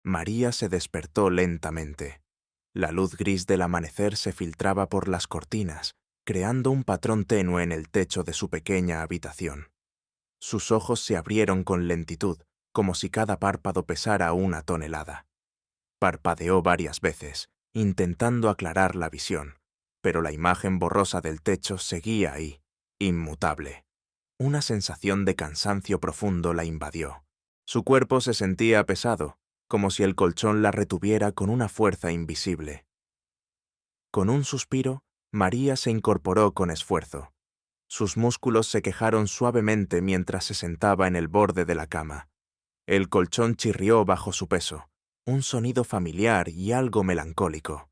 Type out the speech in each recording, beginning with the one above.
María se despertó lentamente. La luz gris del amanecer se filtraba por las cortinas, creando un patrón tenue en el techo de su pequeña habitación. Sus ojos se abrieron con lentitud, como si cada párpado pesara 1 tonelada. Parpadeó varias veces, intentando aclarar la visión, pero la imagen borrosa del techo seguía ahí, inmutable. Una sensación de cansancio profundo la invadió. Su cuerpo se sentía pesado, como si el colchón la retuviera con una fuerza invisible. Con un suspiro, María se incorporó con esfuerzo. Sus músculos se quejaron suavemente mientras se sentaba en el borde de la cama. El colchón chirrió bajo su peso, un sonido familiar y algo melancólico.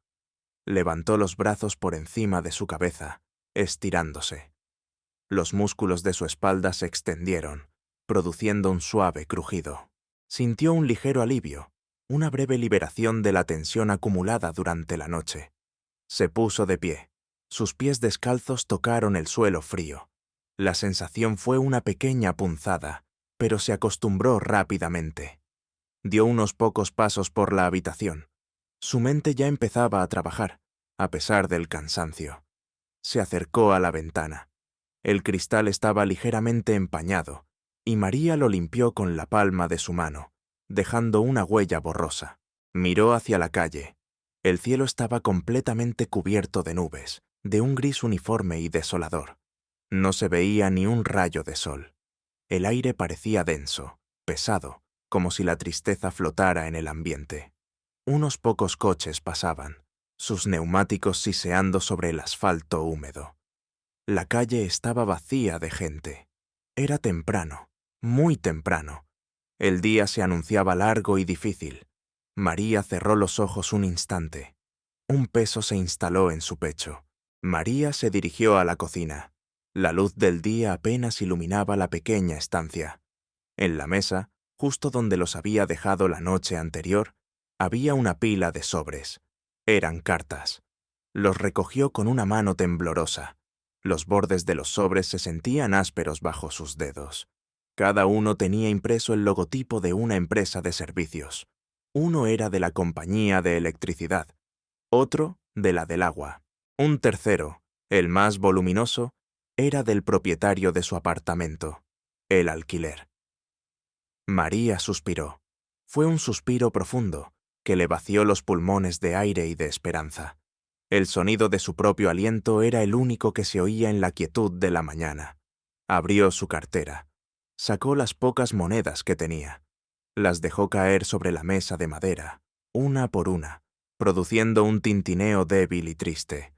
Levantó los brazos por encima de su cabeza, estirándose. Los músculos de su espalda se extendieron, produciendo un suave crujido. Sintió un ligero alivio, una breve liberación de la tensión acumulada durante la noche. Se puso de pie. Sus pies descalzos tocaron el suelo frío. La sensación fue una pequeña punzada, pero se acostumbró rápidamente. Dio unos pocos pasos por la habitación. Su mente ya empezaba a trabajar, a pesar del cansancio. Se acercó a la ventana. El cristal estaba ligeramente empañado, y María lo limpió con la palma de su mano, dejando una huella borrosa. Miró hacia la calle. El cielo estaba completamente cubierto de nubes, de un gris uniforme y desolador. No se veía ni un rayo de sol. El aire parecía denso, pesado, como si la tristeza flotara en el ambiente. Unos pocos coches pasaban, sus neumáticos siseando sobre el asfalto húmedo. La calle estaba vacía de gente. Era temprano, muy temprano. El día se anunciaba largo y difícil. María cerró los ojos un instante. Un peso se instaló en su pecho. María se dirigió a la cocina. La luz del día apenas iluminaba la pequeña estancia. En la mesa, justo donde los había dejado la noche anterior, había una pila de sobres. Eran cartas. Los recogió con una mano temblorosa. Los bordes de los sobres se sentían ásperos bajo sus dedos. Cada uno tenía impreso el logotipo de una empresa de servicios. Uno era de la compañía de electricidad, otro de la del agua. Un tercero, el más voluminoso, era del propietario de su apartamento, el alquiler. María suspiró. Fue un suspiro profundo, que le vació los pulmones de aire y de esperanza. El sonido de su propio aliento era el único que se oía en la quietud de la mañana. Abrió su cartera. Sacó las pocas monedas que tenía. Las dejó caer sobre la mesa de madera, una por una, produciendo un tintineo débil y triste.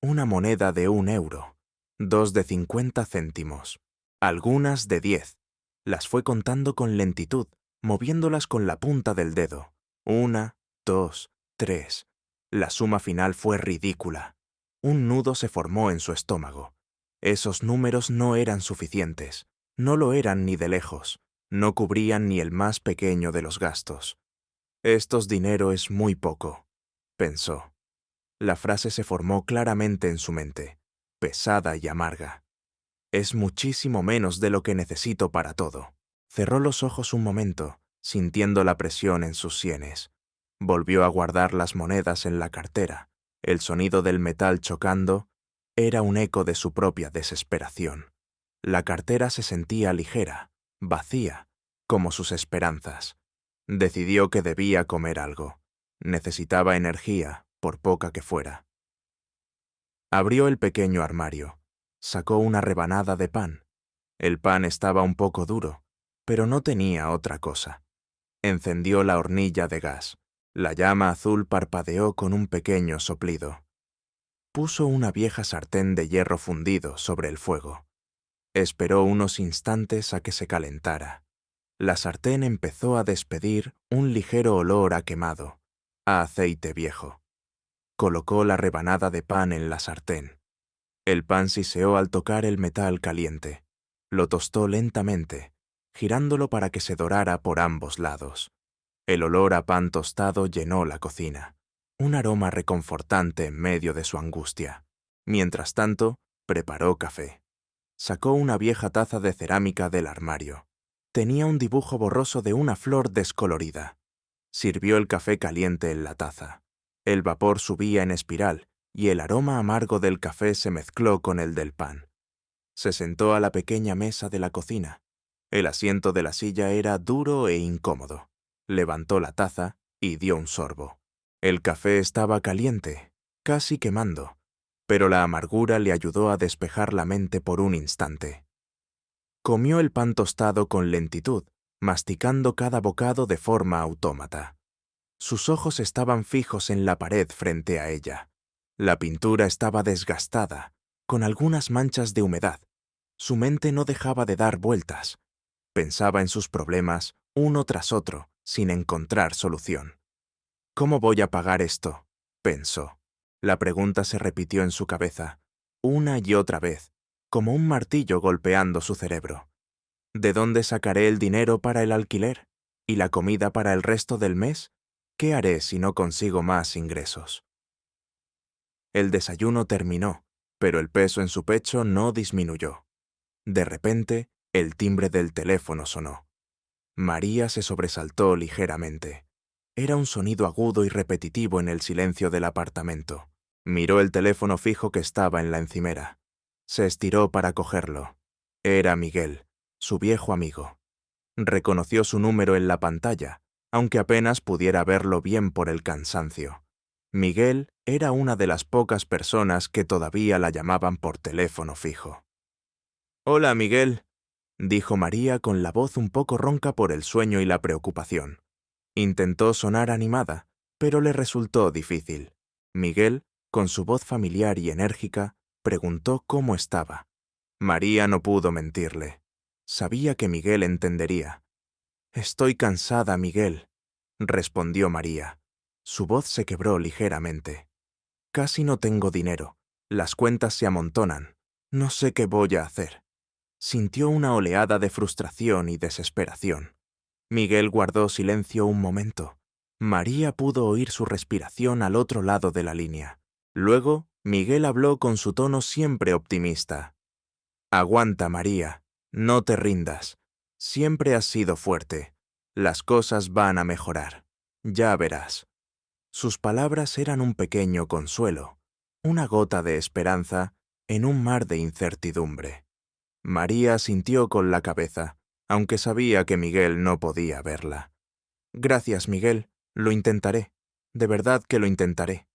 Una moneda de 1 euro, 2 de 50 céntimos, algunas de 10. Las fue contando con lentitud, moviéndolas con la punta del dedo. 1, 2, 3. La suma final fue ridícula. Un nudo se formó en su estómago. Esos números no eran suficientes. No lo eran ni de lejos. No cubrían ni el más pequeño de los gastos. «Estos dinero es muy poco», pensó. La frase se formó claramente en su mente, pesada y amarga. «Es muchísimo menos de lo que necesito para todo». Cerró los ojos un momento, sintiendo la presión en sus sienes. Volvió a guardar las monedas en la cartera. El sonido del metal chocando era un eco de su propia desesperación. La cartera se sentía ligera, vacía, como sus esperanzas. Decidió que debía comer algo. Necesitaba energía, por poca que fuera. Abrió el pequeño armario. Sacó una rebanada de pan. El pan estaba un poco duro, pero no tenía otra cosa. Encendió la hornilla de gas. La llama azul parpadeó con un pequeño soplido. Puso una vieja sartén de hierro fundido sobre el fuego. Esperó unos instantes a que se calentara. La sartén empezó a despedir un ligero olor a quemado, a aceite viejo. Colocó la rebanada de pan en la sartén. El pan siseó al tocar el metal caliente. Lo tostó lentamente, girándolo para que se dorara por ambos lados. El olor a pan tostado llenó la cocina, un aroma reconfortante en medio de su angustia. Mientras tanto, preparó café. Sacó una vieja taza de cerámica del armario. Tenía un dibujo borroso de una flor descolorida. Sirvió el café caliente en la taza. El vapor subía en espiral y el aroma amargo del café se mezcló con el del pan. Se sentó a la pequeña mesa de la cocina. El asiento de la silla era duro e incómodo. Levantó la taza y dio un sorbo. El café estaba caliente, casi quemando, pero la amargura le ayudó a despejar la mente por un instante. Comió el pan tostado con lentitud, masticando cada bocado de forma autómata. Sus ojos estaban fijos en la pared frente a ella. La pintura estaba desgastada, con algunas manchas de humedad. Su mente no dejaba de dar vueltas. Pensaba en sus problemas, uno tras otro, sin encontrar solución. ¿Cómo voy a pagar esto?, pensó. La pregunta se repitió en su cabeza, una y otra vez, como un martillo golpeando su cerebro. ¿De dónde sacaré el dinero para el alquiler? ¿Y la comida para el resto del mes? ¿Qué haré si no consigo más ingresos? El desayuno terminó, pero el peso en su pecho no disminuyó. De repente, el timbre del teléfono sonó. María se sobresaltó ligeramente. Era un sonido agudo y repetitivo en el silencio del apartamento. Miró el teléfono fijo que estaba en la encimera. Se estiró para cogerlo. Era Miguel, su viejo amigo. Reconoció su número en la pantalla, aunque apenas pudiera verlo bien por el cansancio. Miguel era una de las pocas personas que todavía la llamaban por teléfono fijo. «Hola, Miguel», dijo María con la voz un poco ronca por el sueño y la preocupación. Intentó sonar animada, pero le resultó difícil. Miguel, con su voz familiar y enérgica, preguntó cómo estaba. María no pudo mentirle. Sabía que Miguel entendería. «Estoy cansada, Miguel», respondió María. Su voz se quebró ligeramente. «Casi no tengo dinero. Las cuentas se amontonan. No sé qué voy a hacer». Sintió una oleada de frustración y desesperación. Miguel guardó silencio un momento. María pudo oír su respiración al otro lado de la línea. Luego, Miguel habló con su tono siempre optimista. «Aguanta, María. No te rindas. Siempre has sido fuerte. Las cosas van a mejorar. Ya verás». Sus palabras eran un pequeño consuelo, una gota de esperanza en un mar de incertidumbre. María sintió con la cabeza, aunque sabía que Miguel no podía verla. «Gracias, Miguel. Lo intentaré. De verdad que lo intentaré».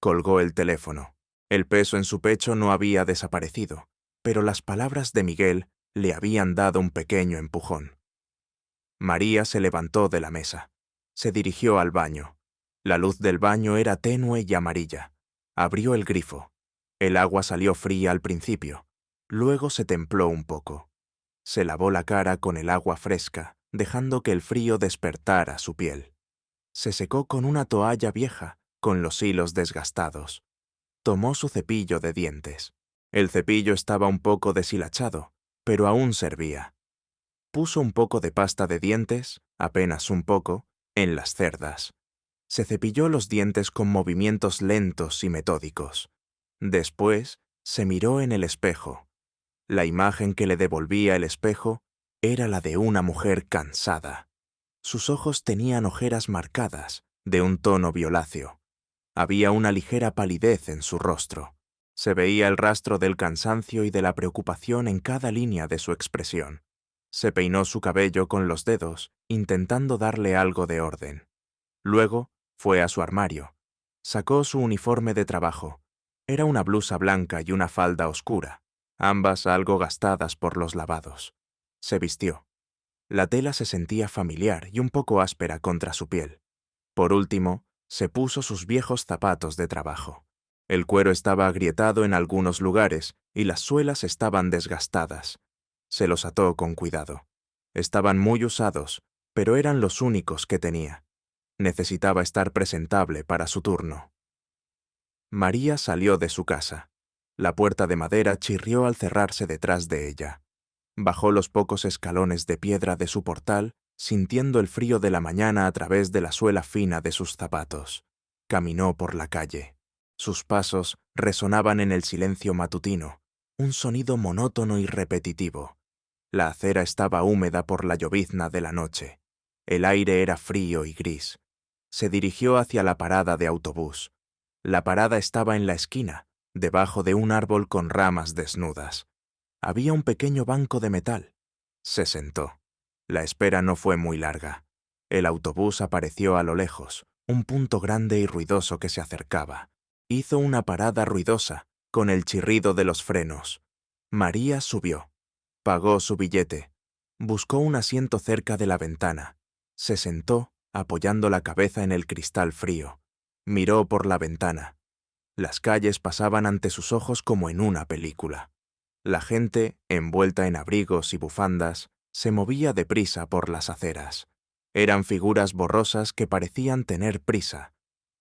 Colgó el teléfono. El peso en su pecho no había desaparecido, pero las palabras de Miguel le habían dado un pequeño empujón. María se levantó de la mesa. Se dirigió al baño. La luz del baño era tenue y amarilla. Abrió el grifo. El agua salió fría al principio. Luego se templó un poco. Se lavó la cara con el agua fresca, dejando que el frío despertara su piel. Se secó con una toalla vieja, con los hilos desgastados. Tomó su cepillo de dientes. El cepillo estaba un poco deshilachado, pero aún servía. Puso un poco de pasta de dientes, apenas un poco, en las cerdas. Se cepilló los dientes con movimientos lentos y metódicos. Después, se miró en el espejo. La imagen que le devolvía el espejo era la de una mujer cansada. Sus ojos tenían ojeras marcadas, de un tono violáceo. Había una ligera palidez en su rostro. Se veía el rastro del cansancio y de la preocupación en cada línea de su expresión. Se peinó su cabello con los dedos, intentando darle algo de orden. Luego, fue a su armario. Sacó su uniforme de trabajo. Era una blusa blanca y una falda oscura, ambas algo gastadas por los lavados. Se vistió. La tela se sentía familiar y un poco áspera contra su piel. Por último, se puso sus viejos zapatos de trabajo. El cuero estaba agrietado en algunos lugares y las suelas estaban desgastadas. Se los ató con cuidado. Estaban muy usados, pero eran los únicos que tenía. Necesitaba estar presentable para su turno. María salió de su casa. La puerta de madera chirrió al cerrarse detrás de ella. Bajó los pocos escalones de piedra de su portal, sintiendo el frío de la mañana a través de la suela fina de sus zapatos. Caminó por la calle. Sus pasos resonaban en el silencio matutino, un sonido monótono y repetitivo. La acera estaba húmeda por la llovizna de la noche. El aire era frío y gris. Se dirigió hacia la parada de autobús. La parada estaba en la esquina, debajo de un árbol con ramas desnudas. Había un pequeño banco de metal. Se sentó. La espera no fue muy larga. El autobús apareció a lo lejos, un punto grande y ruidoso que se acercaba. Hizo una parada ruidosa, con el chirrido de los frenos. María subió. Pagó su billete. Buscó un asiento cerca de la ventana. Se sentó, apoyando la cabeza en el cristal frío. Miró por la ventana. Las calles pasaban ante sus ojos como en una película. La gente, envuelta en abrigos y bufandas, se movía deprisa por las aceras. Eran figuras borrosas que parecían tener prisa,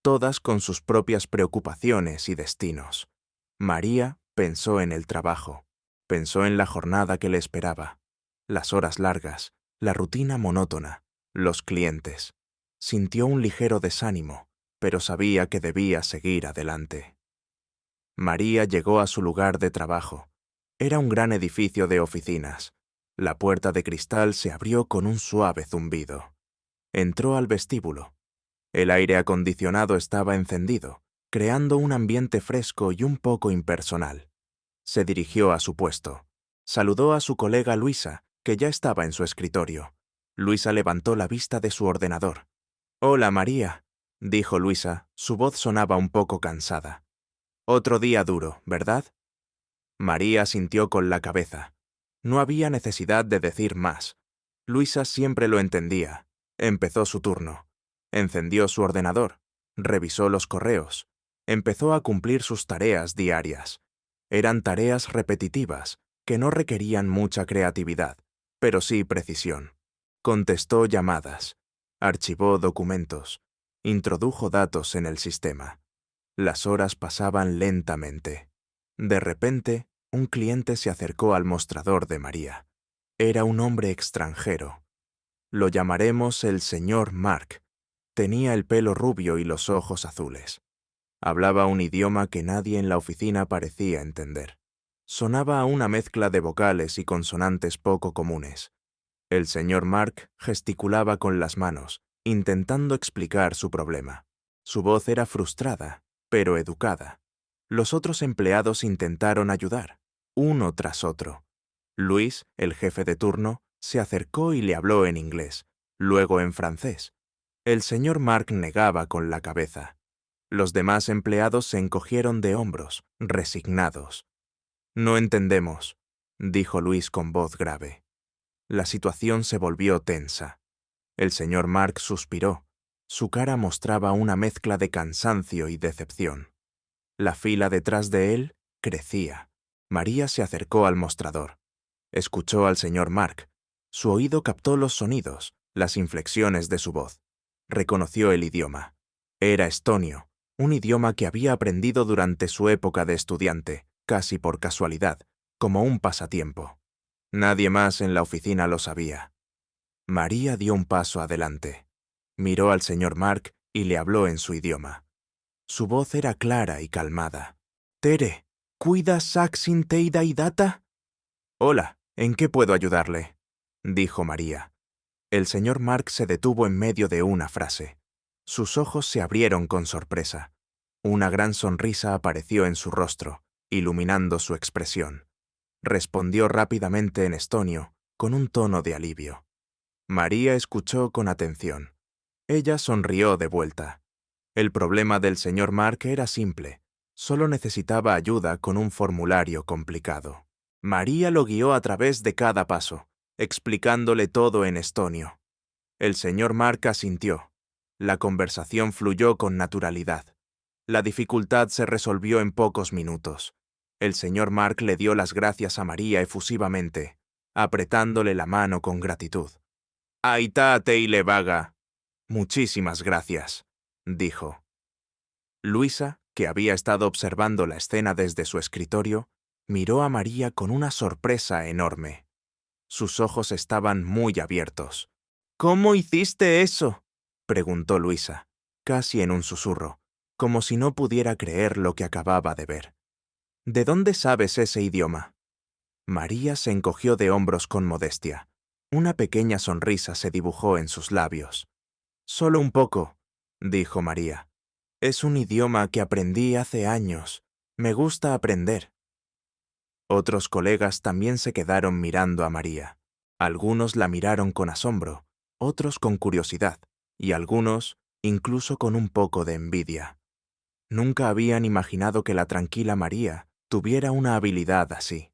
todas con sus propias preocupaciones y destinos. María pensó en el trabajo, pensó en la jornada que le esperaba, las horas largas, la rutina monótona, los clientes. Sintió un ligero desánimo, pero sabía que debía seguir adelante. María llegó a su lugar de trabajo. Era un gran edificio de oficinas. La puerta de cristal se abrió con un suave zumbido. Entró al vestíbulo. El aire acondicionado estaba encendido, creando un ambiente fresco y un poco impersonal. Se dirigió a su puesto. Saludó a su colega Luisa, que ya estaba en su escritorio. Luisa levantó la vista de su ordenador. «Hola, María», dijo Luisa, su voz sonaba un poco cansada. «Otro día duro, ¿verdad?» María asintió con la cabeza. No había necesidad de decir más. Luisa siempre lo entendía. Empezó su turno. Encendió su ordenador. Revisó los correos. Empezó a cumplir sus tareas diarias. Eran tareas repetitivas, que no requerían mucha creatividad, pero sí precisión. Contestó llamadas. Archivó documentos. Introdujo datos en el sistema. Las horas pasaban lentamente. De repente, un cliente se acercó al mostrador de María. Era un hombre extranjero. Lo llamaremos el señor Mark. Tenía el pelo rubio y los ojos azules. Hablaba un idioma que nadie en la oficina parecía entender. Sonaba a una mezcla de vocales y consonantes poco comunes. El señor Mark gesticulaba con las manos, intentando explicar su problema. Su voz era frustrada, pero educada. Los otros empleados intentaron ayudar, uno tras otro. Luis, el jefe de turno, se acercó y le habló en inglés, luego en francés. El señor Mark negaba con la cabeza. Los demás empleados se encogieron de hombros, resignados. «No entendemos», dijo Luis con voz grave. La situación se volvió tensa. El señor Mark suspiró. Su cara mostraba una mezcla de cansancio y decepción. La fila detrás de él crecía. María se acercó al mostrador. Escuchó al señor Mark. Su oído captó los sonidos, las inflexiones de su voz. Reconoció el idioma. Era estonio, un idioma que había aprendido durante su época de estudiante, casi por casualidad, como un pasatiempo. Nadie más en la oficina lo sabía. María dio un paso adelante. Miró al señor Mark y le habló en su idioma. Su voz era clara y calmada. «Tere, ¿cuida Saxin Teida y Data?» «Hola, ¿en qué puedo ayudarle?», dijo María. El señor Mark se detuvo en medio de una frase. Sus ojos se abrieron con sorpresa. Una gran sonrisa apareció en su rostro, iluminando su expresión. Respondió rápidamente en estonio, con un tono de alivio. María escuchó con atención. Ella sonrió de vuelta. El problema del señor Mark era simple. Solo necesitaba ayuda con un formulario complicado. María lo guió a través de cada paso, explicándole todo en estonio. El señor Mark asintió. La conversación fluyó con naturalidad. La dificultad se resolvió en pocos minutos. El señor Mark le dio las gracias a María efusivamente, apretándole la mano con gratitud. «Aitá teile vaga». «Muchísimas gracias», dijo. Luisa, que había estado observando la escena desde su escritorio, miró a María con una sorpresa enorme. Sus ojos estaban muy abiertos. «¿Cómo hiciste eso?», preguntó Luisa, casi en un susurro, como si no pudiera creer lo que acababa de ver. «¿De dónde sabes ese idioma?». María se encogió de hombros con modestia. Una pequeña sonrisa se dibujó en sus labios. «Solo un poco», dijo María. «Es un idioma que aprendí hace años. Me gusta aprender». Otros colegas también se quedaron mirando a María. Algunos la miraron con asombro, otros con curiosidad, y algunos incluso con un poco de envidia. Nunca habían imaginado que la tranquila María tuviera una habilidad así.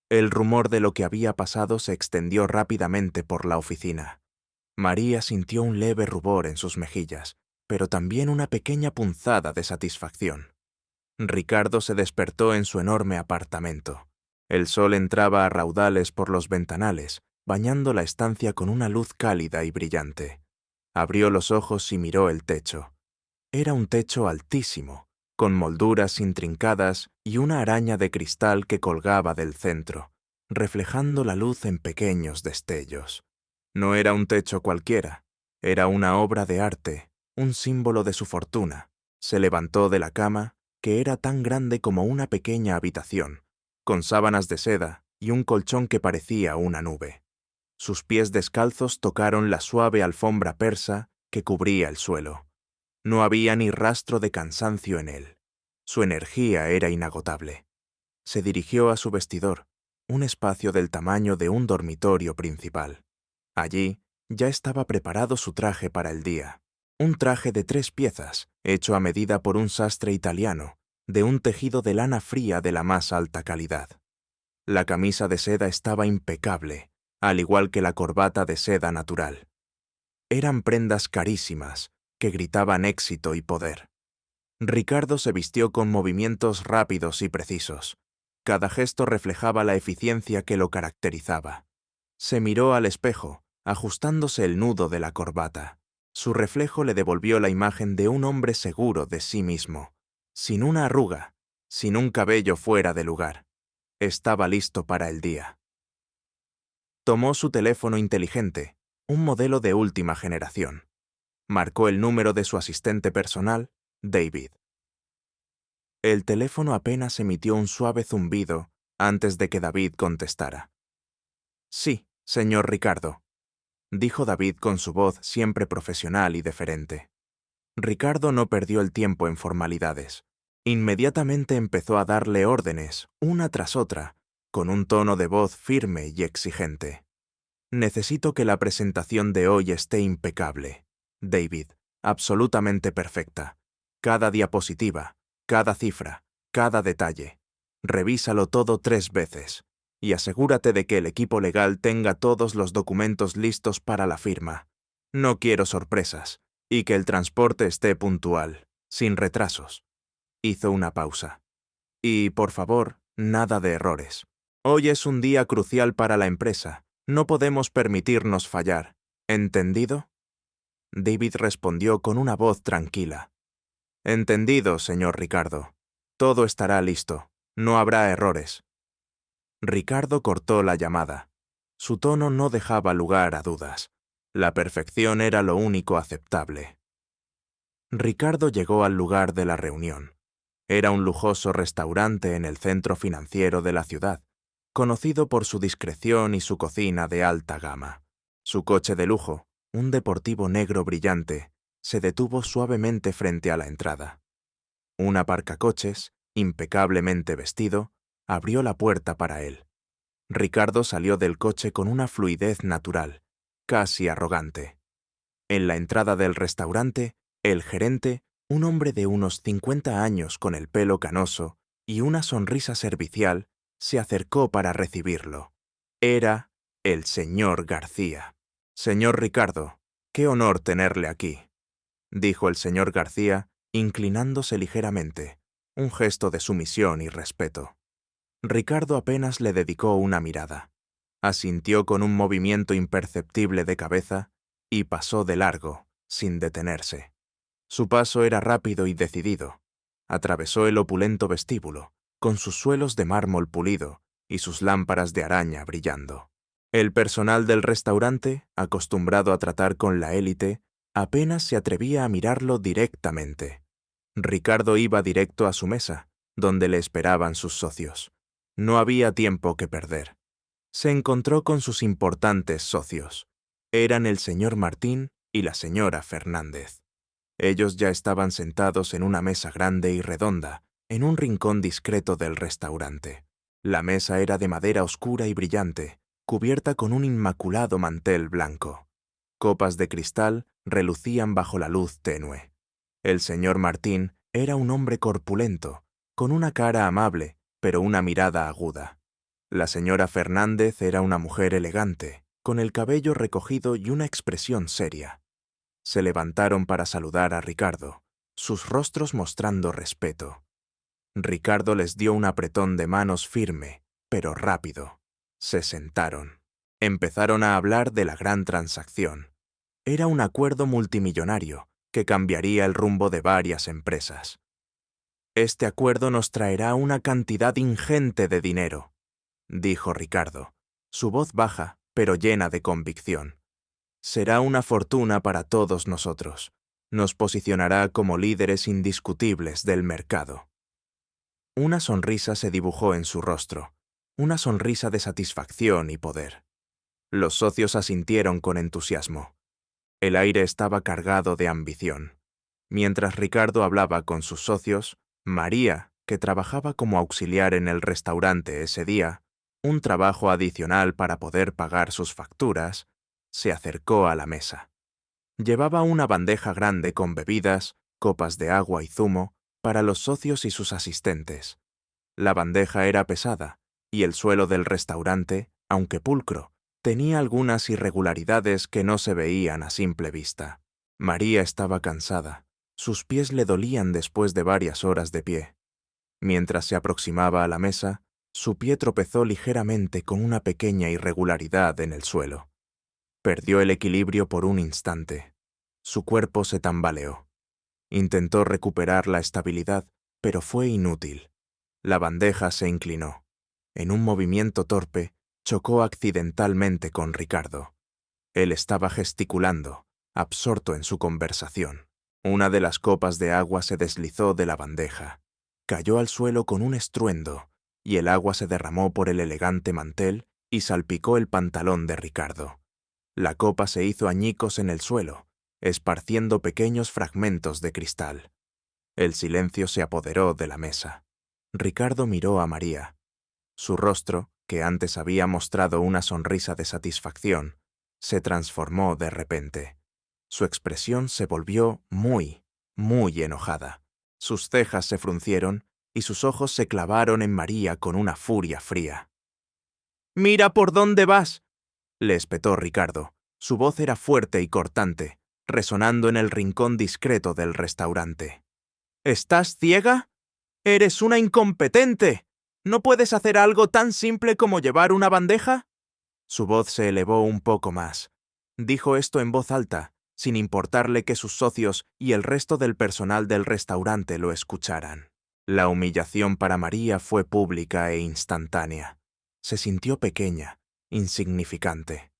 El rumor de lo que había pasado se extendió rápidamente por la oficina. María sintió un leve rubor en sus mejillas, pero también una pequeña punzada de satisfacción. Ricardo se despertó en su enorme apartamento. El sol entraba a raudales por los ventanales, bañando la estancia con una luz cálida y brillante. Abrió los ojos y miró el techo. Era un techo altísimo, con molduras intrincadas y una araña de cristal que colgaba del centro, reflejando la luz en pequeños destellos. No era un techo cualquiera, era una obra de arte, un símbolo de su fortuna. Se levantó de la cama, que era tan grande como una pequeña habitación, con sábanas de seda y un colchón que parecía una nube. Sus pies descalzos tocaron la suave alfombra persa que cubría el suelo. No había ni rastro de cansancio en él. Su energía era inagotable. Se dirigió a su vestidor, un espacio del tamaño de un dormitorio principal. Allí ya estaba preparado su traje para el día. Un traje de 3 piezas, hecho a medida por un sastre italiano, de un tejido de lana fría de la más alta calidad. La camisa de seda estaba impecable, al igual que la corbata de seda natural. Eran prendas carísimas, que gritaban éxito y poder. Ricardo se vistió con movimientos rápidos y precisos. Cada gesto reflejaba la eficiencia que lo caracterizaba. Se miró al espejo, ajustándose el nudo de la corbata. Su reflejo le devolvió la imagen de un hombre seguro de sí mismo, sin una arruga, sin un cabello fuera de lugar. Estaba listo para el día. Tomó su teléfono inteligente, un modelo de última generación. Marcó el número de su asistente personal, David. El teléfono apenas emitió un suave zumbido antes de que David contestara. «Sí, señor Ricardo», dijo David con su voz siempre profesional y deferente. Ricardo no perdió el tiempo en formalidades. Inmediatamente empezó a darle órdenes, una tras otra, con un tono de voz firme y exigente. «Necesito que la presentación de hoy esté impecable, David, absolutamente perfecta. Cada diapositiva, cada cifra, cada detalle. Revísalo todo 3 veces y asegúrate de que el equipo legal tenga todos los documentos listos para la firma. No quiero sorpresas y que el transporte esté puntual, sin retrasos». Hizo una pausa. «Y, por favor, nada de errores. Hoy es un día crucial para la empresa. No podemos permitirnos fallar. ¿Entendido?». David respondió con una voz tranquila. «Entendido, señor Ricardo. Todo estará listo. No habrá errores». Ricardo cortó la llamada. Su tono no dejaba lugar a dudas. La perfección era lo único aceptable. Ricardo llegó al lugar de la reunión. Era un lujoso restaurante en el centro financiero de la ciudad, conocido por su discreción y su cocina de alta gama. Su coche de lujo, un deportivo negro brillante, se detuvo suavemente frente a la entrada. Un aparcacoches, impecablemente vestido, abrió la puerta para él. Ricardo salió del coche con una fluidez natural, casi arrogante. En la entrada del restaurante, el gerente, un hombre de unos 50 años con el pelo canoso y una sonrisa servicial, se acercó para recibirlo. Era el señor García. «Señor Ricardo, qué honor tenerle aquí», dijo el señor García, inclinándose ligeramente, un gesto de sumisión y respeto. Ricardo apenas le dedicó una mirada. Asintió con un movimiento imperceptible de cabeza y pasó de largo, sin detenerse. Su paso era rápido y decidido. Atravesó el opulento vestíbulo, con sus suelos de mármol pulido y sus lámparas de araña brillando. El personal del restaurante, acostumbrado a tratar con la élite, apenas se atrevía a mirarlo directamente. Ricardo iba directo a su mesa, donde le esperaban sus socios. No había tiempo que perder. Se encontró con sus importantes socios. Eran el señor Martín y la señora Fernández. Ellos ya estaban sentados en una mesa grande y redonda, en un rincón discreto del restaurante. La mesa era de madera oscura y brillante, cubierta con un inmaculado mantel blanco. Copas de cristal relucían bajo la luz tenue. El señor Martín era un hombre corpulento, con una cara amable, pero una mirada aguda. La señora Fernández era una mujer elegante, con el cabello recogido y una expresión seria. Se levantaron para saludar a Ricardo, sus rostros mostrando respeto. Ricardo les dio un apretón de manos firme, pero rápido. Se sentaron. Empezaron a hablar de la gran transacción. Era un acuerdo multimillonario que cambiaría el rumbo de varias empresas. «Este acuerdo nos traerá una cantidad ingente de dinero», dijo Ricardo, su voz baja, pero llena de convicción. «Será una fortuna para todos nosotros. Nos posicionará como líderes indiscutibles del mercado». Una sonrisa se dibujó en su rostro, una sonrisa de satisfacción y poder. Los socios asintieron con entusiasmo. El aire estaba cargado de ambición. Mientras Ricardo hablaba con sus socios, María, que trabajaba como auxiliar en el restaurante ese día, un trabajo adicional para poder pagar sus facturas, se acercó a la mesa. Llevaba una bandeja grande con bebidas, copas de agua y zumo para los socios y sus asistentes. La bandeja era pesada, y el suelo del restaurante, aunque pulcro, tenía algunas irregularidades que no se veían a simple vista. María estaba cansada. Sus pies le dolían después de varias horas de pie. Mientras se aproximaba a la mesa, su pie tropezó ligeramente con una pequeña irregularidad en el suelo. Perdió el equilibrio por un instante. Su cuerpo se tambaleó. Intentó recuperar la estabilidad, pero fue inútil. La bandeja se inclinó. En un movimiento torpe, chocó accidentalmente con Ricardo. Él estaba gesticulando, absorto en su conversación. Una de las copas de agua se deslizó de la bandeja. Cayó al suelo con un estruendo, y el agua se derramó por el elegante mantel y salpicó el pantalón de Ricardo. La copa se hizo añicos en el suelo, esparciendo pequeños fragmentos de cristal. El silencio se apoderó de la mesa. Ricardo miró a María. Su rostro, que antes había mostrado una sonrisa de satisfacción, se transformó de repente. Su expresión se volvió muy enojada. Sus cejas se fruncieron y sus ojos se clavaron en María con una furia fría. «¡Mira por dónde vas!», le espetó Ricardo. Su voz era fuerte y cortante, resonando en el rincón discreto del restaurante. «¿Estás ciega? ¡Eres una incompetente! ¿No puedes hacer algo tan simple como llevar una bandeja?» Su voz se elevó un poco más. Dijo esto en voz alta, sin importarle que sus socios y el resto del personal del restaurante lo escucharan. La humillación para María fue pública e instantánea. Se sintió pequeña, insignificante.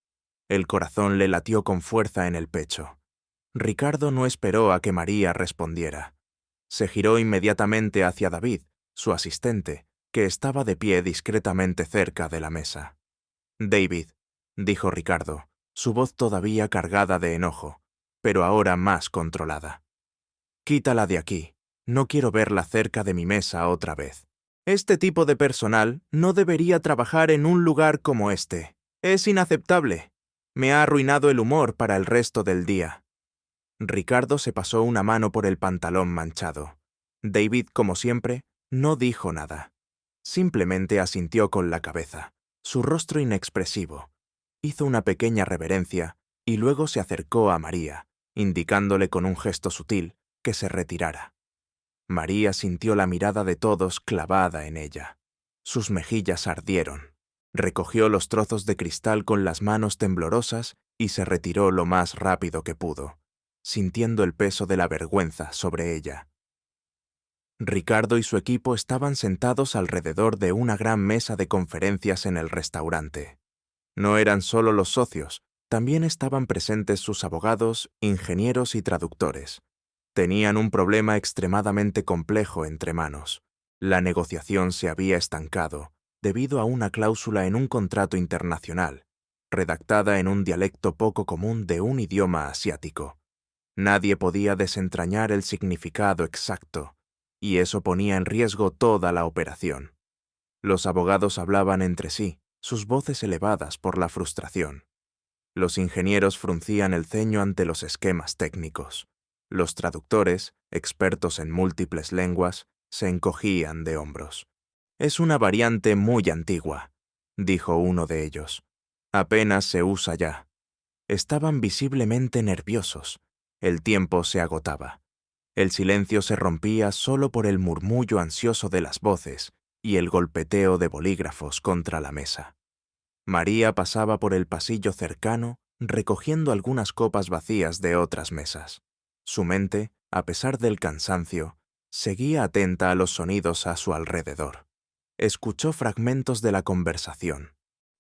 El corazón le latió con fuerza en el pecho. Ricardo no esperó a que María respondiera. Se giró inmediatamente hacia David, su asistente, que estaba de pie discretamente cerca de la mesa. «David», dijo Ricardo, su voz todavía cargada de enojo, pero ahora más controlada. «Quítala de aquí. No quiero verla cerca de mi mesa otra vez. Este tipo de personal no debería trabajar en un lugar como este. Es inaceptable. Me ha arruinado el humor para el resto del día». Ricardo se pasó una mano por el pantalón manchado. David, como siempre, no dijo nada. Simplemente asintió con la cabeza, su rostro inexpresivo. Hizo una pequeña reverencia y luego se acercó a María, indicándole con un gesto sutil que se retirara. María sintió la mirada de todos clavada en ella. Sus mejillas ardieron. Recogió los trozos de cristal con las manos temblorosas y se retiró lo más rápido que pudo, sintiendo el peso de la vergüenza sobre ella. Ricardo y su equipo estaban sentados alrededor de una gran mesa de conferencias en el restaurante. No eran solo los socios, también estaban presentes sus abogados, ingenieros y traductores. Tenían un problema extremadamente complejo entre manos. La negociación se había estancado, debido a una cláusula en un contrato internacional, redactada en un dialecto poco común de un idioma asiático. Nadie podía desentrañar el significado exacto, y eso ponía en riesgo toda la operación. Los abogados hablaban entre sí, sus voces elevadas por la frustración. Los ingenieros fruncían el ceño ante los esquemas técnicos. Los traductores, expertos en múltiples lenguas, se encogían de hombros. «Es una variante muy antigua», dijo uno de ellos. «Apenas se usa ya». Estaban visiblemente nerviosos. El tiempo se agotaba. El silencio se rompía solo por el murmullo ansioso de las voces y el golpeteo de bolígrafos contra la mesa. María pasaba por el pasillo cercano, recogiendo algunas copas vacías de otras mesas. Su mente, a pesar del cansancio, seguía atenta a los sonidos a su alrededor. Escuchó fragmentos de la conversación.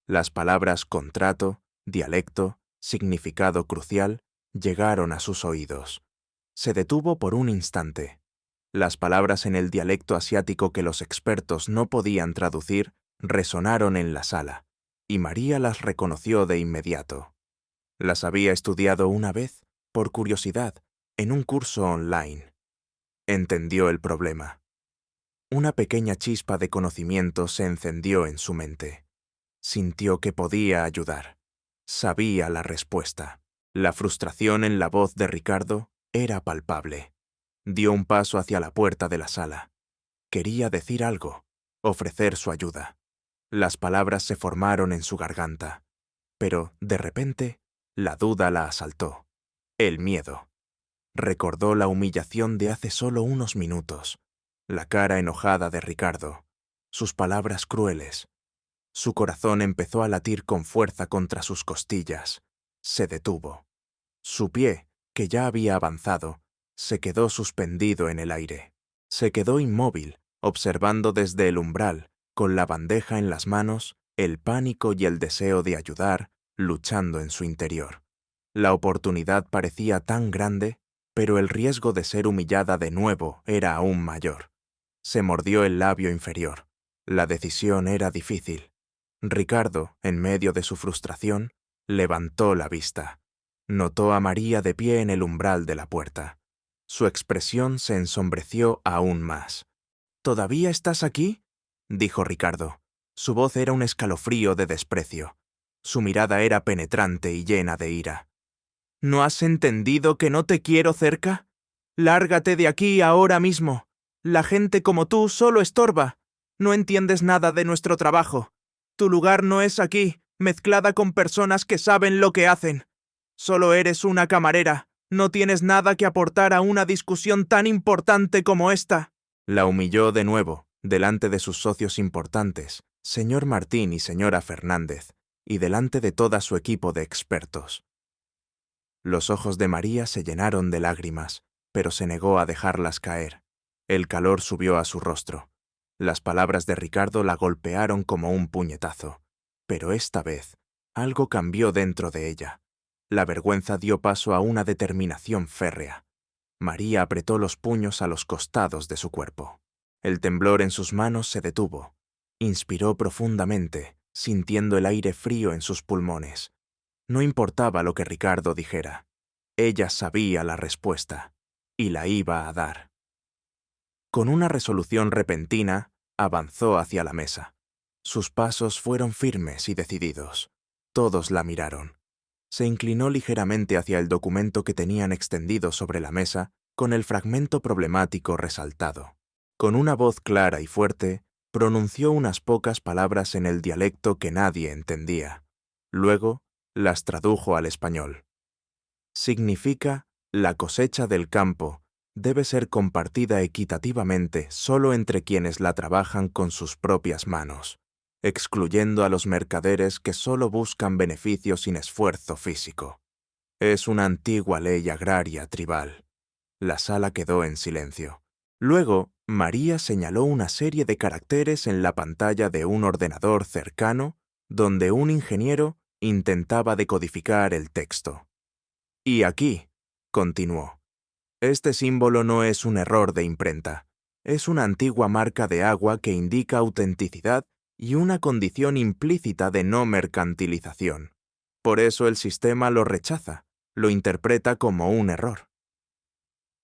Las palabras contrato, dialecto, significado crucial, llegaron a sus oídos. Se detuvo por un instante. Las palabras en el dialecto asiático que los expertos no podían traducir resonaron en la sala, y María las reconoció de inmediato. Las había estudiado una vez, por curiosidad, en un curso online. Entendió el problema. Una pequeña chispa de conocimiento se encendió en su mente. Sintió que podía ayudar. Sabía la respuesta. La frustración en la voz de Ricardo era palpable. Dio un paso hacia la puerta de la sala. Quería decir algo, ofrecer su ayuda. Las palabras se formaron en su garganta, pero, de repente, la duda la asaltó. El miedo. Recordó la humillación de hace solo unos minutos, la cara enojada de Ricardo, sus palabras crueles. Su corazón empezó a latir con fuerza contra sus costillas. Se detuvo. Su pie, que ya había avanzado, se quedó suspendido en el aire. Se quedó inmóvil, observando desde el umbral, con la bandeja en las manos, el pánico y el deseo de ayudar, luchando en su interior. La oportunidad parecía tan grande, pero el riesgo de ser humillada de nuevo era aún mayor. Se mordió el labio inferior. La decisión era difícil. Ricardo, en medio de su frustración, levantó la vista. Notó a María de pie en el umbral de la puerta. Su expresión se ensombreció aún más. «¿Todavía estás aquí?», dijo Ricardo. Su voz era un escalofrío de desprecio. Su mirada era penetrante y llena de ira. «¿No has entendido que no te quiero cerca? Lárgate de aquí ahora mismo. La gente como tú solo estorba. No entiendes nada de nuestro trabajo. Tu lugar no es aquí, mezclada con personas que saben lo que hacen. Solo eres una camarera. No tienes nada que aportar a una discusión tan importante como esta». La humilló de nuevo, delante de sus socios importantes, señor Martín y señora Fernández, y delante de todo su equipo de expertos. Los ojos de María se llenaron de lágrimas, pero se negó a dejarlas caer. El calor subió a su rostro. Las palabras de Ricardo la golpearon como un puñetazo. Pero esta vez, algo cambió dentro de ella. La vergüenza dio paso a una determinación férrea. María apretó los puños a los costados de su cuerpo. El temblor en sus manos se detuvo. Inspiró profundamente, sintiendo el aire frío en sus pulmones. No importaba lo que Ricardo dijera. Ella sabía la respuesta, y la iba a dar. Con una resolución repentina, avanzó hacia la mesa. Sus pasos fueron firmes y decididos. Todos la miraron. Se inclinó ligeramente hacia el documento que tenían extendido sobre la mesa, con el fragmento problemático resaltado. Con una voz clara y fuerte, pronunció unas pocas palabras en el dialecto que nadie entendía. Luego, las tradujo al español. Significa: la cosecha del campo debe ser compartida equitativamente solo entre quienes la trabajan con sus propias manos, excluyendo a los mercaderes que solo buscan beneficio sin esfuerzo físico. Es una antigua ley agraria tribal. La sala quedó en silencio. Luego, María señaló una serie de caracteres en la pantalla de un ordenador cercano, donde un ingeniero intentaba decodificar el texto. «Y aquí», continuó, «este símbolo no es un error de imprenta. Es una antigua marca de agua que indica autenticidad y una condición implícita de no mercantilización. Por eso el sistema lo rechaza, lo interpreta como un error.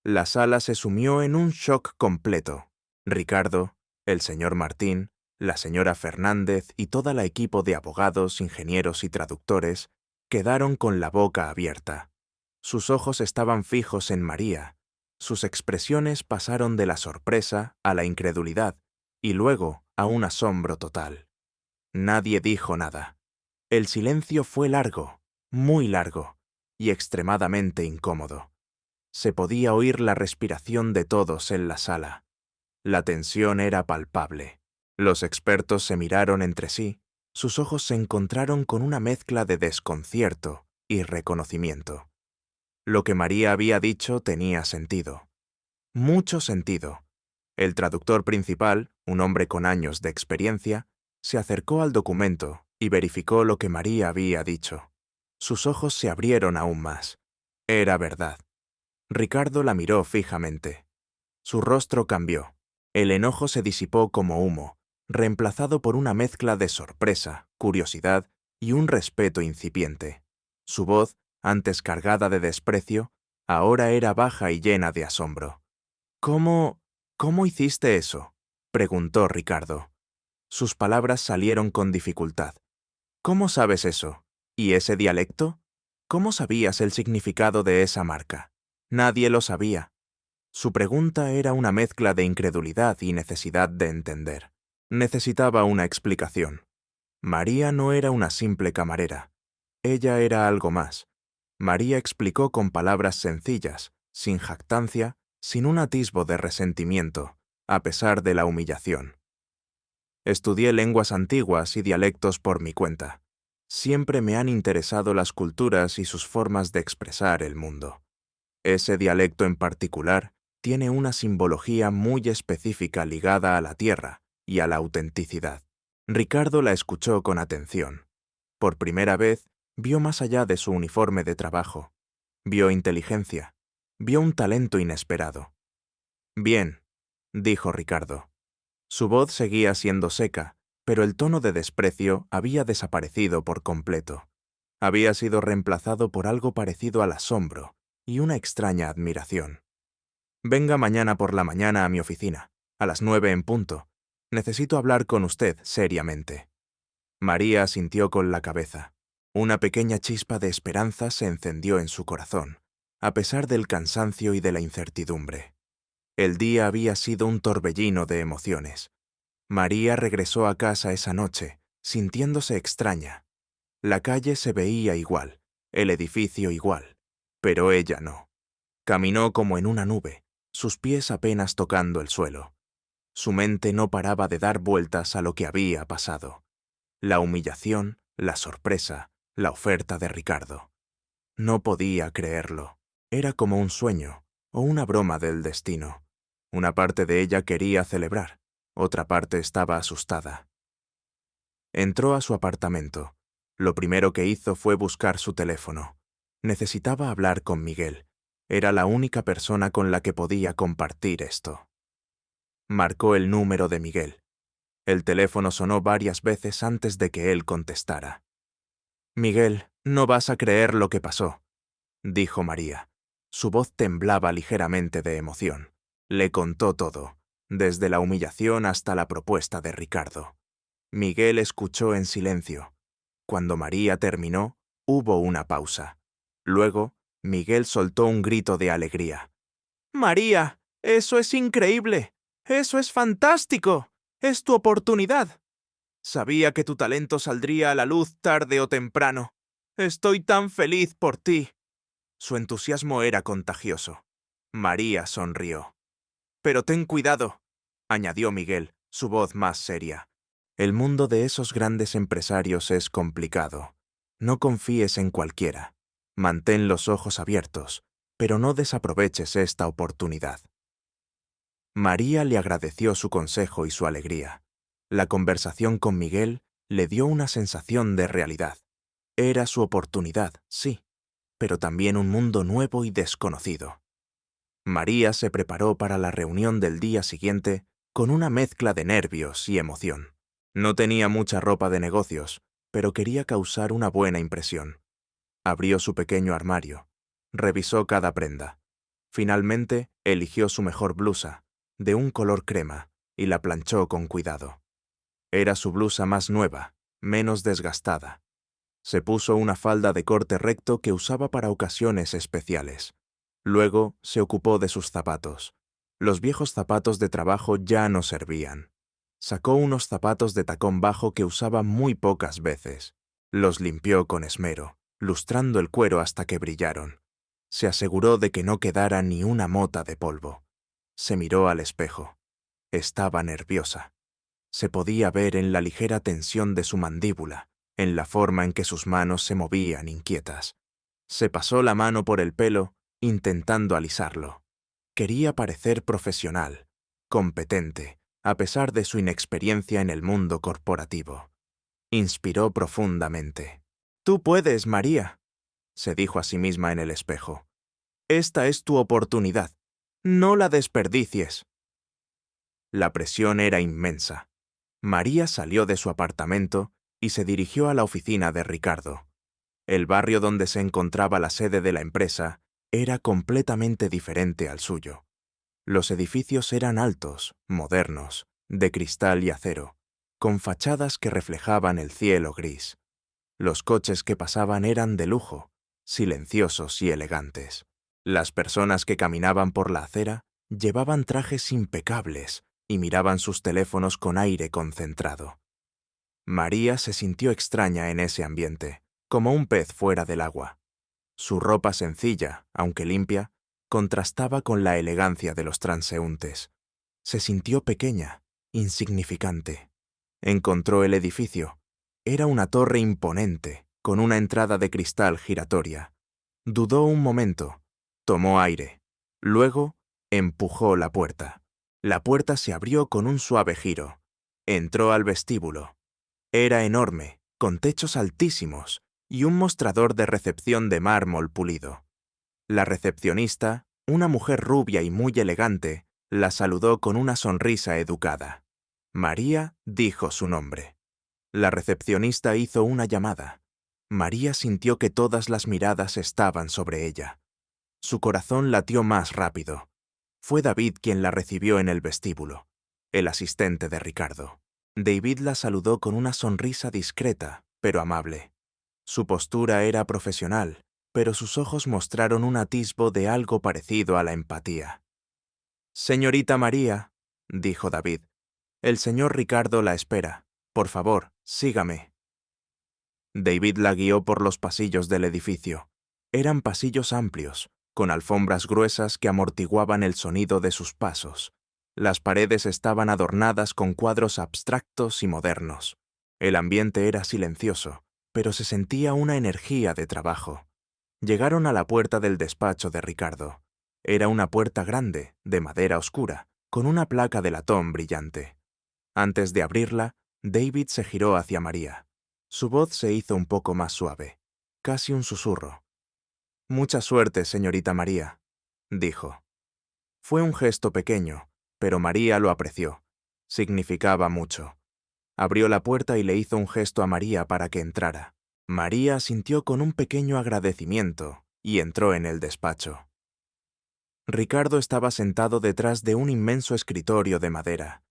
La sala se sumió en un shock completo. Ricardo, el señor Martín, la señora Fernández y toda la equipo de abogados, ingenieros y traductores quedaron con la boca abierta. Sus ojos estaban fijos en María. Sus expresiones pasaron de la sorpresa a la incredulidad y luego a un asombro total. Nadie dijo nada. El silencio fue largo, muy largo, y extremadamente incómodo. Se podía oír la respiración de todos en la sala. La tensión era palpable. Los expertos se miraron entre sí, sus ojos se encontraron con una mezcla de desconcierto y reconocimiento. Lo que María había dicho tenía sentido. Mucho sentido. El traductor principal, un hombre con años de experiencia, se acercó al documento y verificó lo que María había dicho. Sus ojos se abrieron aún más. Era verdad. Ricardo la miró fijamente. Su rostro cambió. El enojo se disipó como humo, reemplazado por una mezcla de sorpresa, curiosidad y un respeto incipiente. Su voz, antes cargada de desprecio, ahora era baja y llena de asombro. ¿Cómo hiciste eso?, preguntó Ricardo. Sus palabras salieron con dificultad. ¿Cómo sabes eso? ¿Y ese dialecto? ¿Cómo sabías el significado de esa marca? Nadie lo sabía. Su pregunta era una mezcla de incredulidad y necesidad de entender. Necesitaba una explicación. María no era una simple camarera. Ella era algo más. María explicó con palabras sencillas, sin jactancia, sin un atisbo de resentimiento, a pesar de la humillación. Estudié lenguas antiguas y dialectos por mi cuenta. Siempre me han interesado las culturas y sus formas de expresar el mundo. Ese dialecto en particular tiene una simbología muy específica ligada a la tierra y a la autenticidad. Ricardo la escuchó con atención. Por primera vez, vio más allá de su uniforme de trabajo. Vio inteligencia. Vio un talento inesperado. «Bien», dijo Ricardo. Su voz seguía siendo seca, pero el tono de desprecio había desaparecido por completo. Había sido reemplazado por algo parecido al asombro y una extraña admiración. «Venga mañana por la mañana a mi oficina, a las 9 en punto. Necesito hablar con usted seriamente». María asintió con la cabeza. Una pequeña chispa de esperanza se encendió en su corazón, a pesar del cansancio y de la incertidumbre. El día había sido un torbellino de emociones. María regresó a casa esa noche, sintiéndose extraña. La calle se veía igual, el edificio igual, pero ella no. Caminó como en una nube, sus pies apenas tocando el suelo. Su mente no paraba de dar vueltas a lo que había pasado. La humillación, la sorpresa, la oferta de Ricardo. No podía creerlo. Era como un sueño o una broma del destino. Una parte de ella quería celebrar, otra parte estaba asustada. Entró a su apartamento. Lo primero que hizo fue buscar su teléfono. Necesitaba hablar con Miguel. Era la única persona con la que podía compartir esto. Marcó el número de Miguel. El teléfono sonó varias veces antes de que él contestara. «Miguel, no vas a creer lo que pasó», dijo María. Su voz temblaba ligeramente de emoción. Le contó todo, desde la humillación hasta la propuesta de Ricardo. Miguel escuchó en silencio. Cuando María terminó, hubo una pausa. Luego, Miguel soltó un grito de alegría. «¡María! ¡Eso es increíble! ¡Eso es fantástico! ¡Es tu oportunidad! Sabía que tu talento saldría a la luz tarde o temprano. Estoy tan feliz por ti». Su entusiasmo era contagioso. María sonrió. «Pero ten cuidado», añadió Miguel, su voz más seria. «El mundo de esos grandes empresarios es complicado. No confíes en cualquiera. Mantén los ojos abiertos, pero no desaproveches esta oportunidad». María le agradeció su consejo y su alegría. La conversación con Miguel le dio una sensación de realidad. Era su oportunidad, sí, pero también un mundo nuevo y desconocido. María se preparó para la reunión del día siguiente con una mezcla de nervios y emoción. No tenía mucha ropa de negocios, pero quería causar una buena impresión. Abrió su pequeño armario. Revisó cada prenda. Finalmente, eligió su mejor blusa, de un color crema, y la planchó con cuidado. Era su blusa más nueva, menos desgastada. Se puso una falda de corte recto que usaba para ocasiones especiales. Luego se ocupó de sus zapatos. Los viejos zapatos de trabajo ya no servían. Sacó unos zapatos de tacón bajo que usaba muy pocas veces. Los limpió con esmero, lustrando el cuero hasta que brillaron. Se aseguró de que no quedara ni una mota de polvo. Se miró al espejo. Estaba nerviosa. Se podía ver en la ligera tensión de su mandíbula, en la forma en que sus manos se movían inquietas. Se pasó la mano por el pelo, intentando alisarlo. Quería parecer profesional, competente, a pesar de su inexperiencia en el mundo corporativo. Inspiró profundamente. «Tú puedes, María», se dijo a sí misma en el espejo. «Esta es tu oportunidad. No la desperdicies». La presión era inmensa. María salió de su apartamento y se dirigió a la oficina de Ricardo. El barrio donde se encontraba la sede de la empresa era completamente diferente al suyo. Los edificios eran altos, modernos, de cristal y acero, con fachadas que reflejaban el cielo gris. Los coches que pasaban eran de lujo, silenciosos y elegantes. Las personas que caminaban por la acera llevaban trajes impecables y miraban sus teléfonos con aire concentrado. María se sintió extraña en ese ambiente, como un pez fuera del agua. Su ropa sencilla, aunque limpia, contrastaba con la elegancia de los transeúntes. Se sintió pequeña, insignificante. Encontró el edificio. Era una torre imponente, con una entrada de cristal giratoria. Dudó un momento, tomó aire. Luego, empujó la puerta. La puerta se abrió con un suave giro. Entró al vestíbulo. Era enorme, con techos altísimos y un mostrador de recepción de mármol pulido. La recepcionista, una mujer rubia y muy elegante, la saludó con una sonrisa educada. María dijo su nombre. La recepcionista hizo una llamada. María sintió que todas las miradas estaban sobre ella. Su corazón latió más rápido. Fue David quien la recibió en el vestíbulo, el asistente de Ricardo. David la saludó con una sonrisa discreta, pero amable. Su postura era profesional, pero sus ojos mostraron un atisbo de algo parecido a la empatía. «Señorita María», dijo David, «el señor Ricardo la espera. Por favor, sígame». David la guió por los pasillos del edificio. Eran pasillos amplios, con alfombras gruesas que amortiguaban el sonido de sus pasos. Las paredes estaban adornadas con cuadros abstractos y modernos. El ambiente era silencioso, pero se sentía una energía de trabajo. Llegaron a la puerta del despacho de Ricardo. Era una puerta grande, de madera oscura, con una placa de latón brillante. Antes de abrirla, David se giró hacia María. Su voz se hizo un poco más suave, casi un susurro. «Mucha suerte, señorita María», dijo. Fue un gesto pequeño, pero María lo apreció. Significaba mucho. Abrió la puerta y le hizo un gesto a María para que entrara. María sintió con un pequeño agradecimiento y entró en el despacho. Ricardo estaba sentado detrás de un inmenso escritorio de madera.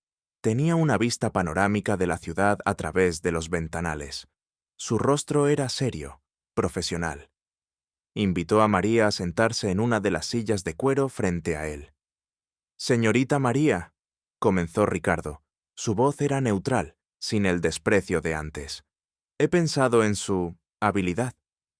Tenía una vista panorámica de la ciudad a través de los ventanales. Su rostro era serio, profesional. Invitó a María a sentarse en una de las sillas de cuero frente a él. «Señorita María», comenzó Ricardo. Su voz era neutral, sin el desprecio de antes. «He pensado en su habilidad,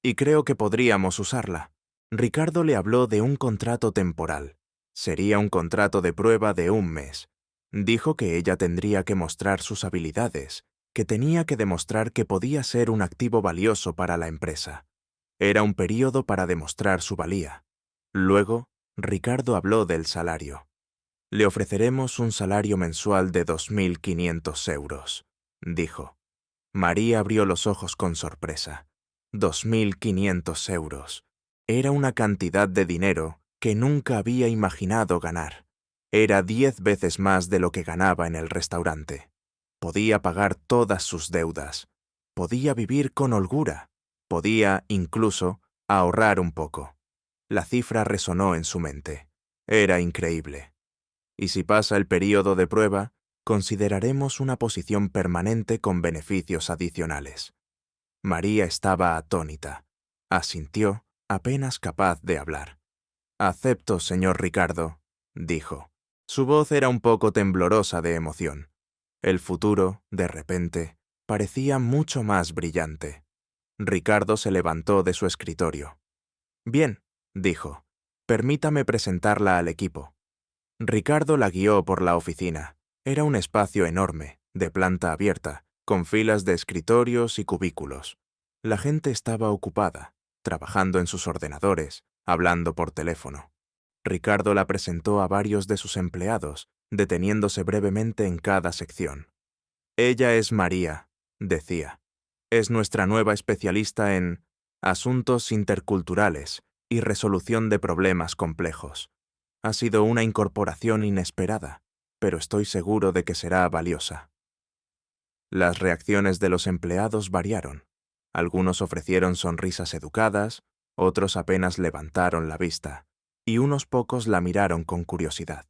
y creo que podríamos usarla». Ricardo le habló de un contrato temporal. Sería un contrato de prueba de 1 mes. Dijo que ella tendría que mostrar sus habilidades, que tenía que demostrar que podía ser un activo valioso para la empresa. Era un período para demostrar su valía. Luego, Ricardo habló del salario. «Le ofreceremos un salario mensual de 2.500 euros», dijo. María abrió los ojos con sorpresa. 2.500 euros. Era una cantidad de dinero que nunca había imaginado ganar. Era 10 veces más de lo que ganaba en el restaurante. Podía pagar todas sus deudas. Podía vivir con holgura. Podía, incluso, ahorrar un poco. La cifra resonó en su mente. Era increíble. Y si pasa el período de prueba, consideraremos una posición permanente con beneficios adicionales. María estaba atónita. Asintió, apenas capaz de hablar. «Acepto, señor Ricardo», dijo. Su voz era un poco temblorosa de emoción. El futuro, de repente, parecía mucho más brillante. Ricardo se levantó de su escritorio. «Bien», dijo. «Permítame presentarla al equipo». Ricardo la guió por la oficina. Era un espacio enorme, de planta abierta, con filas de escritorios y cubículos. La gente estaba ocupada, trabajando en sus ordenadores, hablando por teléfono. Ricardo la presentó a varios de sus empleados, deteniéndose brevemente en cada sección. «Ella es María», decía. «Es nuestra nueva especialista en asuntos interculturales y resolución de problemas complejos. Ha sido una incorporación inesperada, pero estoy seguro de que será valiosa». Las reacciones de los empleados variaron. Algunos ofrecieron sonrisas educadas, otros apenas levantaron la vista, y unos pocos la miraron con curiosidad.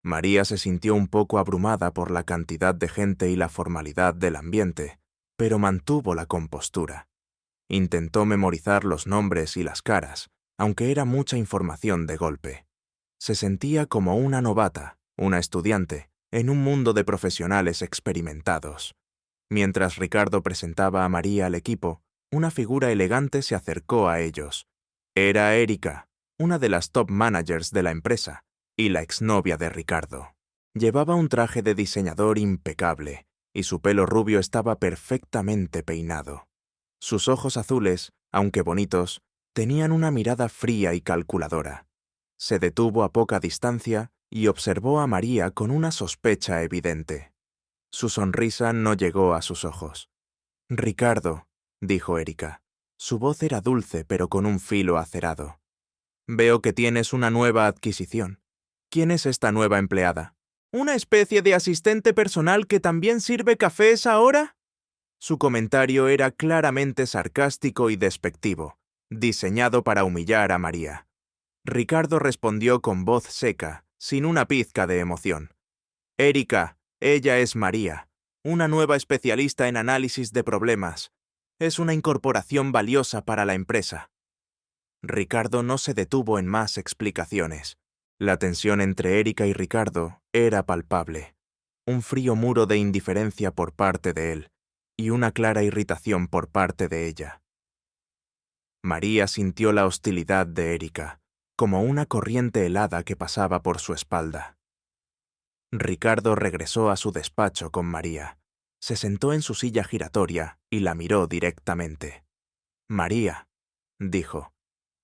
María se sintió un poco abrumada por la cantidad de gente y la formalidad del ambiente, pero mantuvo la compostura. Intentó memorizar los nombres y las caras, aunque era mucha información de golpe. Se sentía como una novata, una estudiante, en un mundo de profesionales experimentados. Mientras Ricardo presentaba a María al equipo, una figura elegante se acercó a ellos. Era Erika, una de las top managers de la empresa, y la exnovia de Ricardo. Llevaba un traje de diseñador impecable, y su pelo rubio estaba perfectamente peinado. Sus ojos azules, aunque bonitos, tenían una mirada fría y calculadora. Se detuvo a poca distancia y observó a María con una sospecha evidente. Su sonrisa no llegó a sus ojos. «Ricardo», dijo Erika. Su voz era dulce pero con un filo acerado. «Veo que tienes una nueva adquisición. ¿Quién es esta nueva empleada? ¿Una especie de asistente personal que también sirve cafés ahora?» Su comentario era claramente sarcástico y despectivo, diseñado para humillar a María. Ricardo respondió con voz seca, sin una pizca de emoción. «Erika, ella es María, una nueva especialista en análisis de problemas. Es una incorporación valiosa para la empresa». Ricardo no se detuvo en más explicaciones. La tensión entre Erika y Ricardo era palpable. Un frío muro de indiferencia por parte de él, y una clara irritación por parte de ella. María sintió la hostilidad de Erika, como una corriente helada que pasaba por su espalda. Ricardo regresó a su despacho con María. Se sentó en su silla giratoria y la miró directamente. «María», dijo,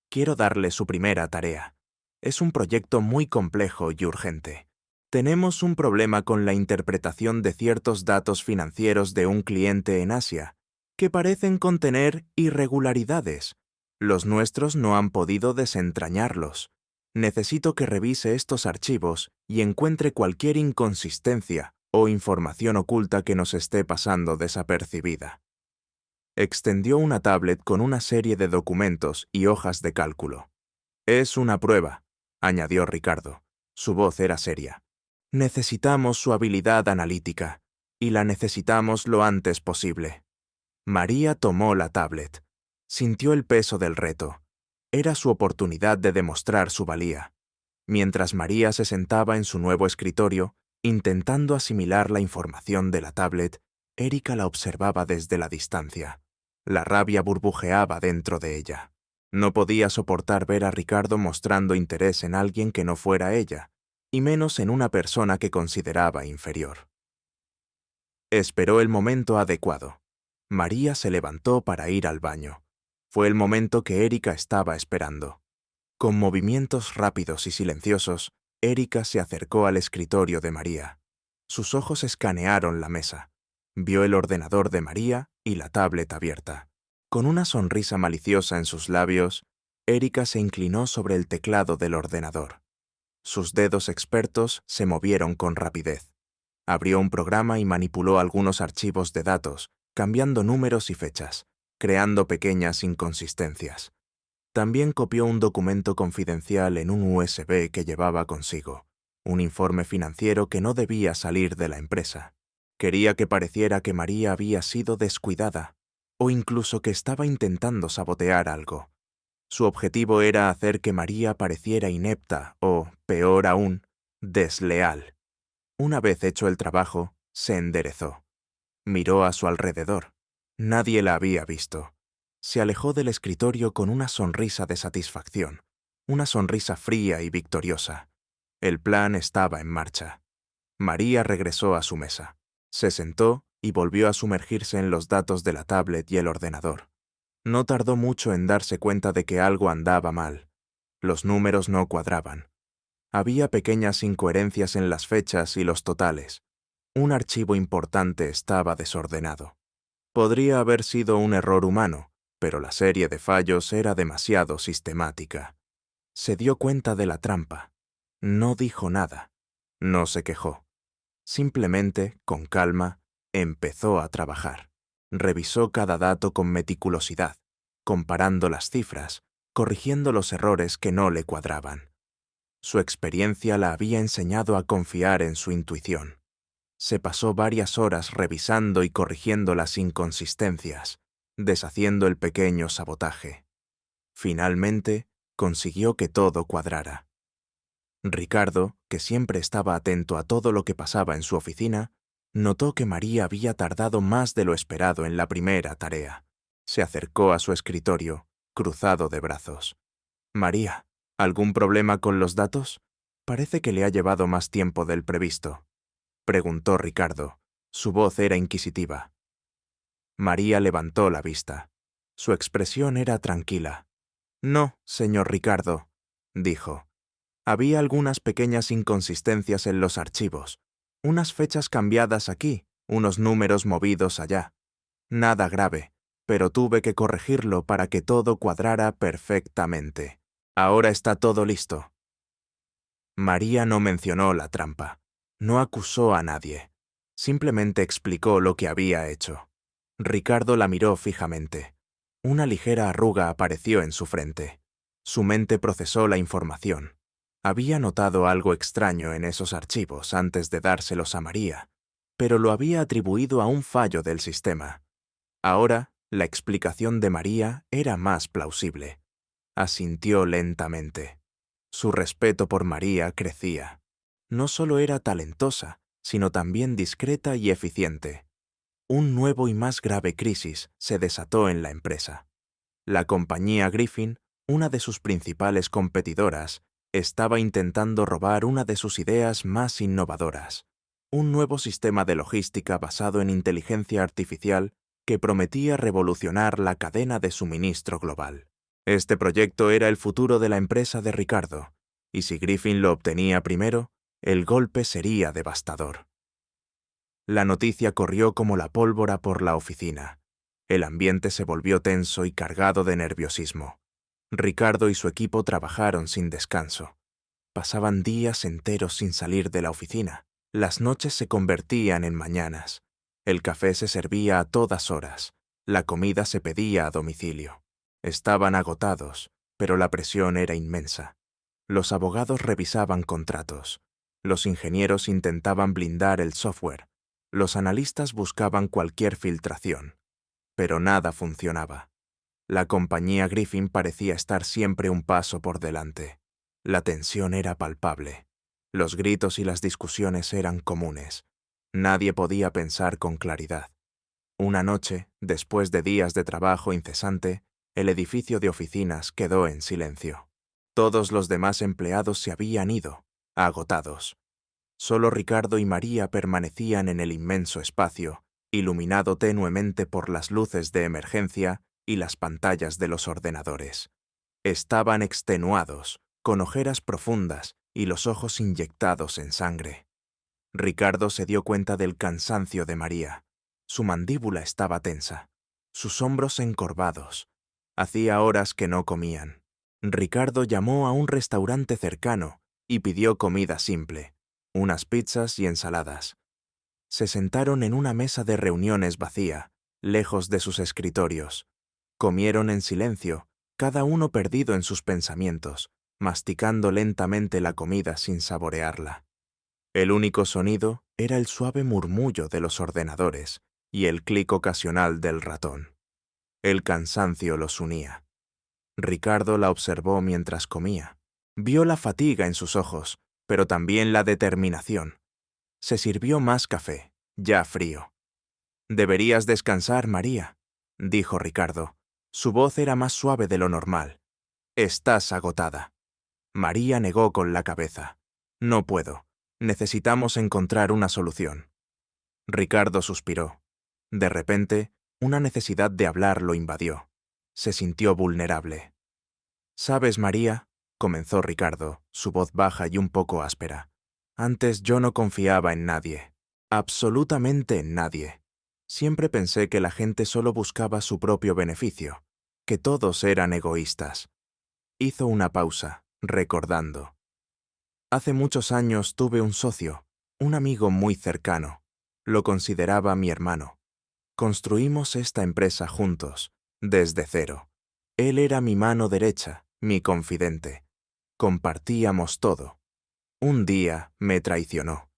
«quiero darle su primera tarea. Es un proyecto muy complejo y urgente. Tenemos un problema con la interpretación de ciertos datos financieros de un cliente en Asia, que parecen contener irregularidades. Los nuestros no han podido desentrañarlos. Necesito que revise estos archivos y encuentre cualquier inconsistencia o información oculta que nos esté pasando desapercibida». Extendió una tablet con una serie de documentos y hojas de cálculo. «Es una prueba», añadió Ricardo. Su voz era seria. «Necesitamos su habilidad analítica, y la necesitamos lo antes posible». María tomó la tablet. Sintió el peso del reto. Era su oportunidad de demostrar su valía. Mientras María se sentaba en su nuevo escritorio, intentando asimilar la información de la tablet, Erika la observaba desde la distancia. La rabia burbujeaba dentro de ella. No podía soportar ver a Ricardo mostrando interés en alguien que no fuera ella, y menos en una persona que consideraba inferior. Esperó el momento adecuado. María se levantó para ir al baño. Fue el momento que Erika estaba esperando. Con movimientos rápidos y silenciosos, Erika se acercó al escritorio de María. Sus ojos escanearon la mesa. Vio el ordenador de María y la tablet abierta. Con una sonrisa maliciosa en sus labios, Erika se inclinó sobre el teclado del ordenador. Sus dedos expertos se movieron con rapidez. Abrió un programa y manipuló algunos archivos de datos, cambiando números y fechas, creando pequeñas inconsistencias. También copió un documento confidencial en un USB que llevaba consigo, un informe financiero que no debía salir de la empresa. Quería que pareciera que María había sido descuidada, o incluso que estaba intentando sabotear algo. Su objetivo era hacer que María pareciera inepta o, peor aún, desleal. Una vez hecho el trabajo, se enderezó. Miró a su alrededor. Nadie la había visto. Se alejó del escritorio con una sonrisa de satisfacción, una sonrisa fría y victoriosa. El plan estaba en marcha. María regresó a su mesa. Se sentó y volvió a sumergirse en los datos de la tablet y el ordenador. No tardó mucho en darse cuenta de que algo andaba mal. Los números no cuadraban. Había pequeñas incoherencias en las fechas y los totales. Un archivo importante estaba desordenado. Podría haber sido un error humano, pero la serie de fallos era demasiado sistemática. Se dio cuenta de la trampa. No dijo nada. No se quejó. Simplemente, con calma, empezó a trabajar. Revisó cada dato con meticulosidad, comparando las cifras, corrigiendo los errores que no le cuadraban. Su experiencia la había enseñado a confiar en su intuición. Se pasó varias horas revisando y corrigiendo las inconsistencias, deshaciendo el pequeño sabotaje. Finalmente, consiguió que todo cuadrara. Ricardo, que siempre estaba atento a todo lo que pasaba en su oficina, notó que María había tardado más de lo esperado en la primera tarea. Se acercó a su escritorio, cruzado de brazos. «María, ¿algún problema con los datos? Parece que le ha llevado más tiempo del previsto», preguntó Ricardo. Su voz era inquisitiva. María levantó la vista. Su expresión era tranquila. «No, señor Ricardo», dijo. Había algunas pequeñas inconsistencias en los archivos, unas fechas cambiadas aquí, unos números movidos allá. Nada grave, pero tuve que corregirlo para que todo cuadrara perfectamente. Ahora está todo listo. María no mencionó la trampa. No acusó a nadie. Simplemente explicó lo que había hecho. Ricardo la miró fijamente. Una ligera arruga apareció en su frente. Su mente procesó la información. Había notado algo extraño en esos archivos antes de dárselos a María, pero lo había atribuido a un fallo del sistema. Ahora, la explicación de María era más plausible. Asintió lentamente. Su respeto por María crecía. No solo era talentosa, sino también discreta y eficiente. Un nuevo y más grave crisis se desató en la empresa. La compañía Griffin, una de sus principales competidoras, estaba intentando robar una de sus ideas más innovadoras, un nuevo sistema de logística basado en inteligencia artificial que prometía revolucionar la cadena de suministro global. Este proyecto era el futuro de la empresa de Ricardo, y si Griffin lo obtenía primero, el golpe sería devastador. La noticia corrió como la pólvora por la oficina. El ambiente se volvió tenso y cargado de nerviosismo. Ricardo y su equipo trabajaron sin descanso. Pasaban días enteros sin salir de la oficina. Las noches se convertían en mañanas. El café se servía a todas horas. La comida se pedía a domicilio. Estaban agotados, pero la presión era inmensa. Los abogados revisaban contratos. Los ingenieros intentaban blindar el software. Los analistas buscaban cualquier filtración. Pero nada funcionaba. La compañía Griffin parecía estar siempre un paso por delante. La tensión era palpable. Los gritos y las discusiones eran comunes. Nadie podía pensar con claridad. Una noche, después de días de trabajo incesante, el edificio de oficinas quedó en silencio. Todos los demás empleados se habían ido, agotados. Solo Ricardo y María permanecían en el inmenso espacio, iluminado tenuemente por las luces de emergencia y las pantallas de los ordenadores. Estaban extenuados, con ojeras profundas y los ojos inyectados en sangre. Ricardo se dio cuenta del cansancio de María. Su mandíbula estaba tensa, sus hombros encorvados. Hacía horas que no comían. Ricardo llamó a un restaurante cercano y pidió comida simple, unas pizzas y ensaladas. Se sentaron en una mesa de reuniones vacía, lejos de sus escritorios. Comieron en silencio, cada uno perdido en sus pensamientos, masticando lentamente la comida sin saborearla. El único sonido era el suave murmullo de los ordenadores y el clic ocasional del ratón. El cansancio los unía. Ricardo la observó mientras comía. Vio la fatiga en sus ojos, pero también la determinación. Se sirvió más café, ya frío. «Deberías descansar, María», dijo Ricardo. Su voz era más suave de lo normal. «Estás agotada». María negó con la cabeza. «No puedo. Necesitamos encontrar una solución». Ricardo suspiró. De repente, una necesidad de hablar lo invadió. Se sintió vulnerable. «Sabes, María», comenzó Ricardo, su voz baja y un poco áspera. «Antes yo no confiaba en nadie. Absolutamente en nadie. Siempre pensé que la gente solo buscaba su propio beneficio, que todos eran egoístas». Hizo una pausa, recordando. «Hace muchos años tuve un socio, un amigo muy cercano. Lo consideraba mi hermano. Construimos esta empresa juntos, desde cero. Él era mi mano derecha, mi confidente. Compartíamos todo. Un día me traicionó.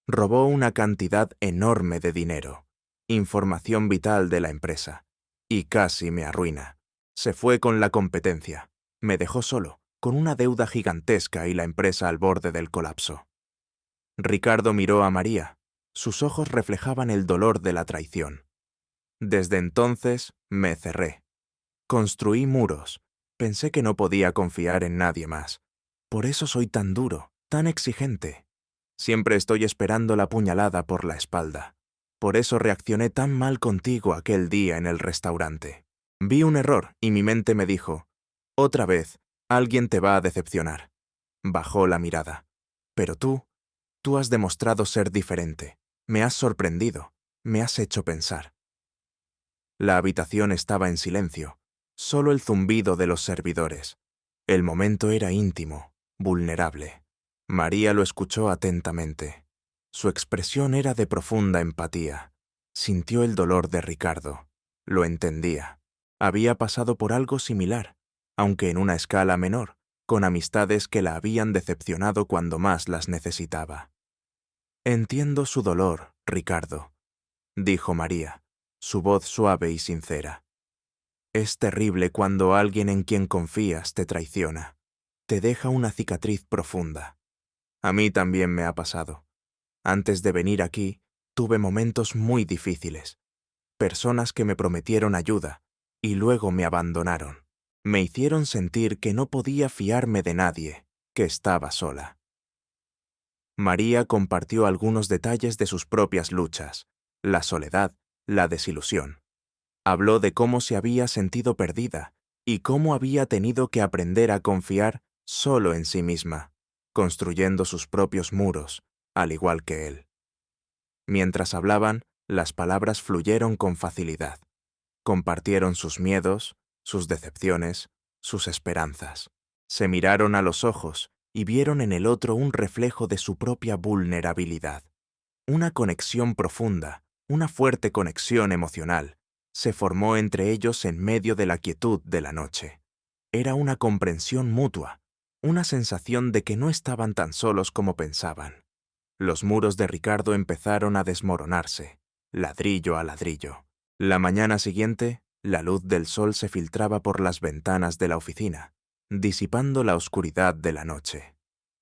Robó una cantidad enorme de dinero, información vital de la empresa, y casi me arruina. Se fue con la competencia. Me dejó solo, con una deuda gigantesca y la empresa al borde del colapso». Ricardo miró a María. Sus ojos reflejaban el dolor de la traición. «Desde entonces me cerré. Construí muros. Pensé que no podía confiar en nadie más. Por eso soy tan duro, tan exigente. Siempre estoy esperando la puñalada por la espalda. Por eso reaccioné tan mal contigo aquel día en el restaurante. Vi un error y mi mente me dijo, otra vez, alguien te va a decepcionar». Bajó la mirada. «Pero tú has demostrado ser diferente. Me has sorprendido. Me has hecho pensar». La habitación estaba en silencio, solo el zumbido de los servidores. El momento era íntimo, vulnerable. María lo escuchó atentamente. Su expresión era de profunda empatía. Sintió el dolor de Ricardo. Lo entendía. Había pasado por algo similar, aunque en una escala menor, con amistades que la habían decepcionado cuando más las necesitaba. «Entiendo su dolor, Ricardo», dijo María, su voz suave y sincera. «Es terrible cuando alguien en quien confías te traiciona. Te deja una cicatriz profunda. A mí también me ha pasado. Antes de venir aquí, tuve momentos muy difíciles. Personas que me prometieron ayuda y luego me abandonaron. Me hicieron sentir que no podía fiarme de nadie, que estaba sola». María compartió algunos detalles de sus propias luchas, la soledad, la desilusión. Habló de cómo se había sentido perdida y cómo había tenido que aprender a confiar solo en sí misma, construyendo sus propios muros, al igual que él. Mientras hablaban, las palabras fluyeron con facilidad. Compartieron sus miedos, sus decepciones, sus esperanzas. Se miraron a los ojos y vieron en el otro un reflejo de su propia vulnerabilidad. Una conexión profunda, una fuerte conexión emocional, se formó entre ellos en medio de la quietud de la noche. Era una comprensión mutua, una sensación de que no estaban tan solos como pensaban. Los muros de Ricardo empezaron a desmoronarse, ladrillo a ladrillo. La mañana siguiente, la luz del sol se filtraba por las ventanas de la oficina, disipando la oscuridad de la noche.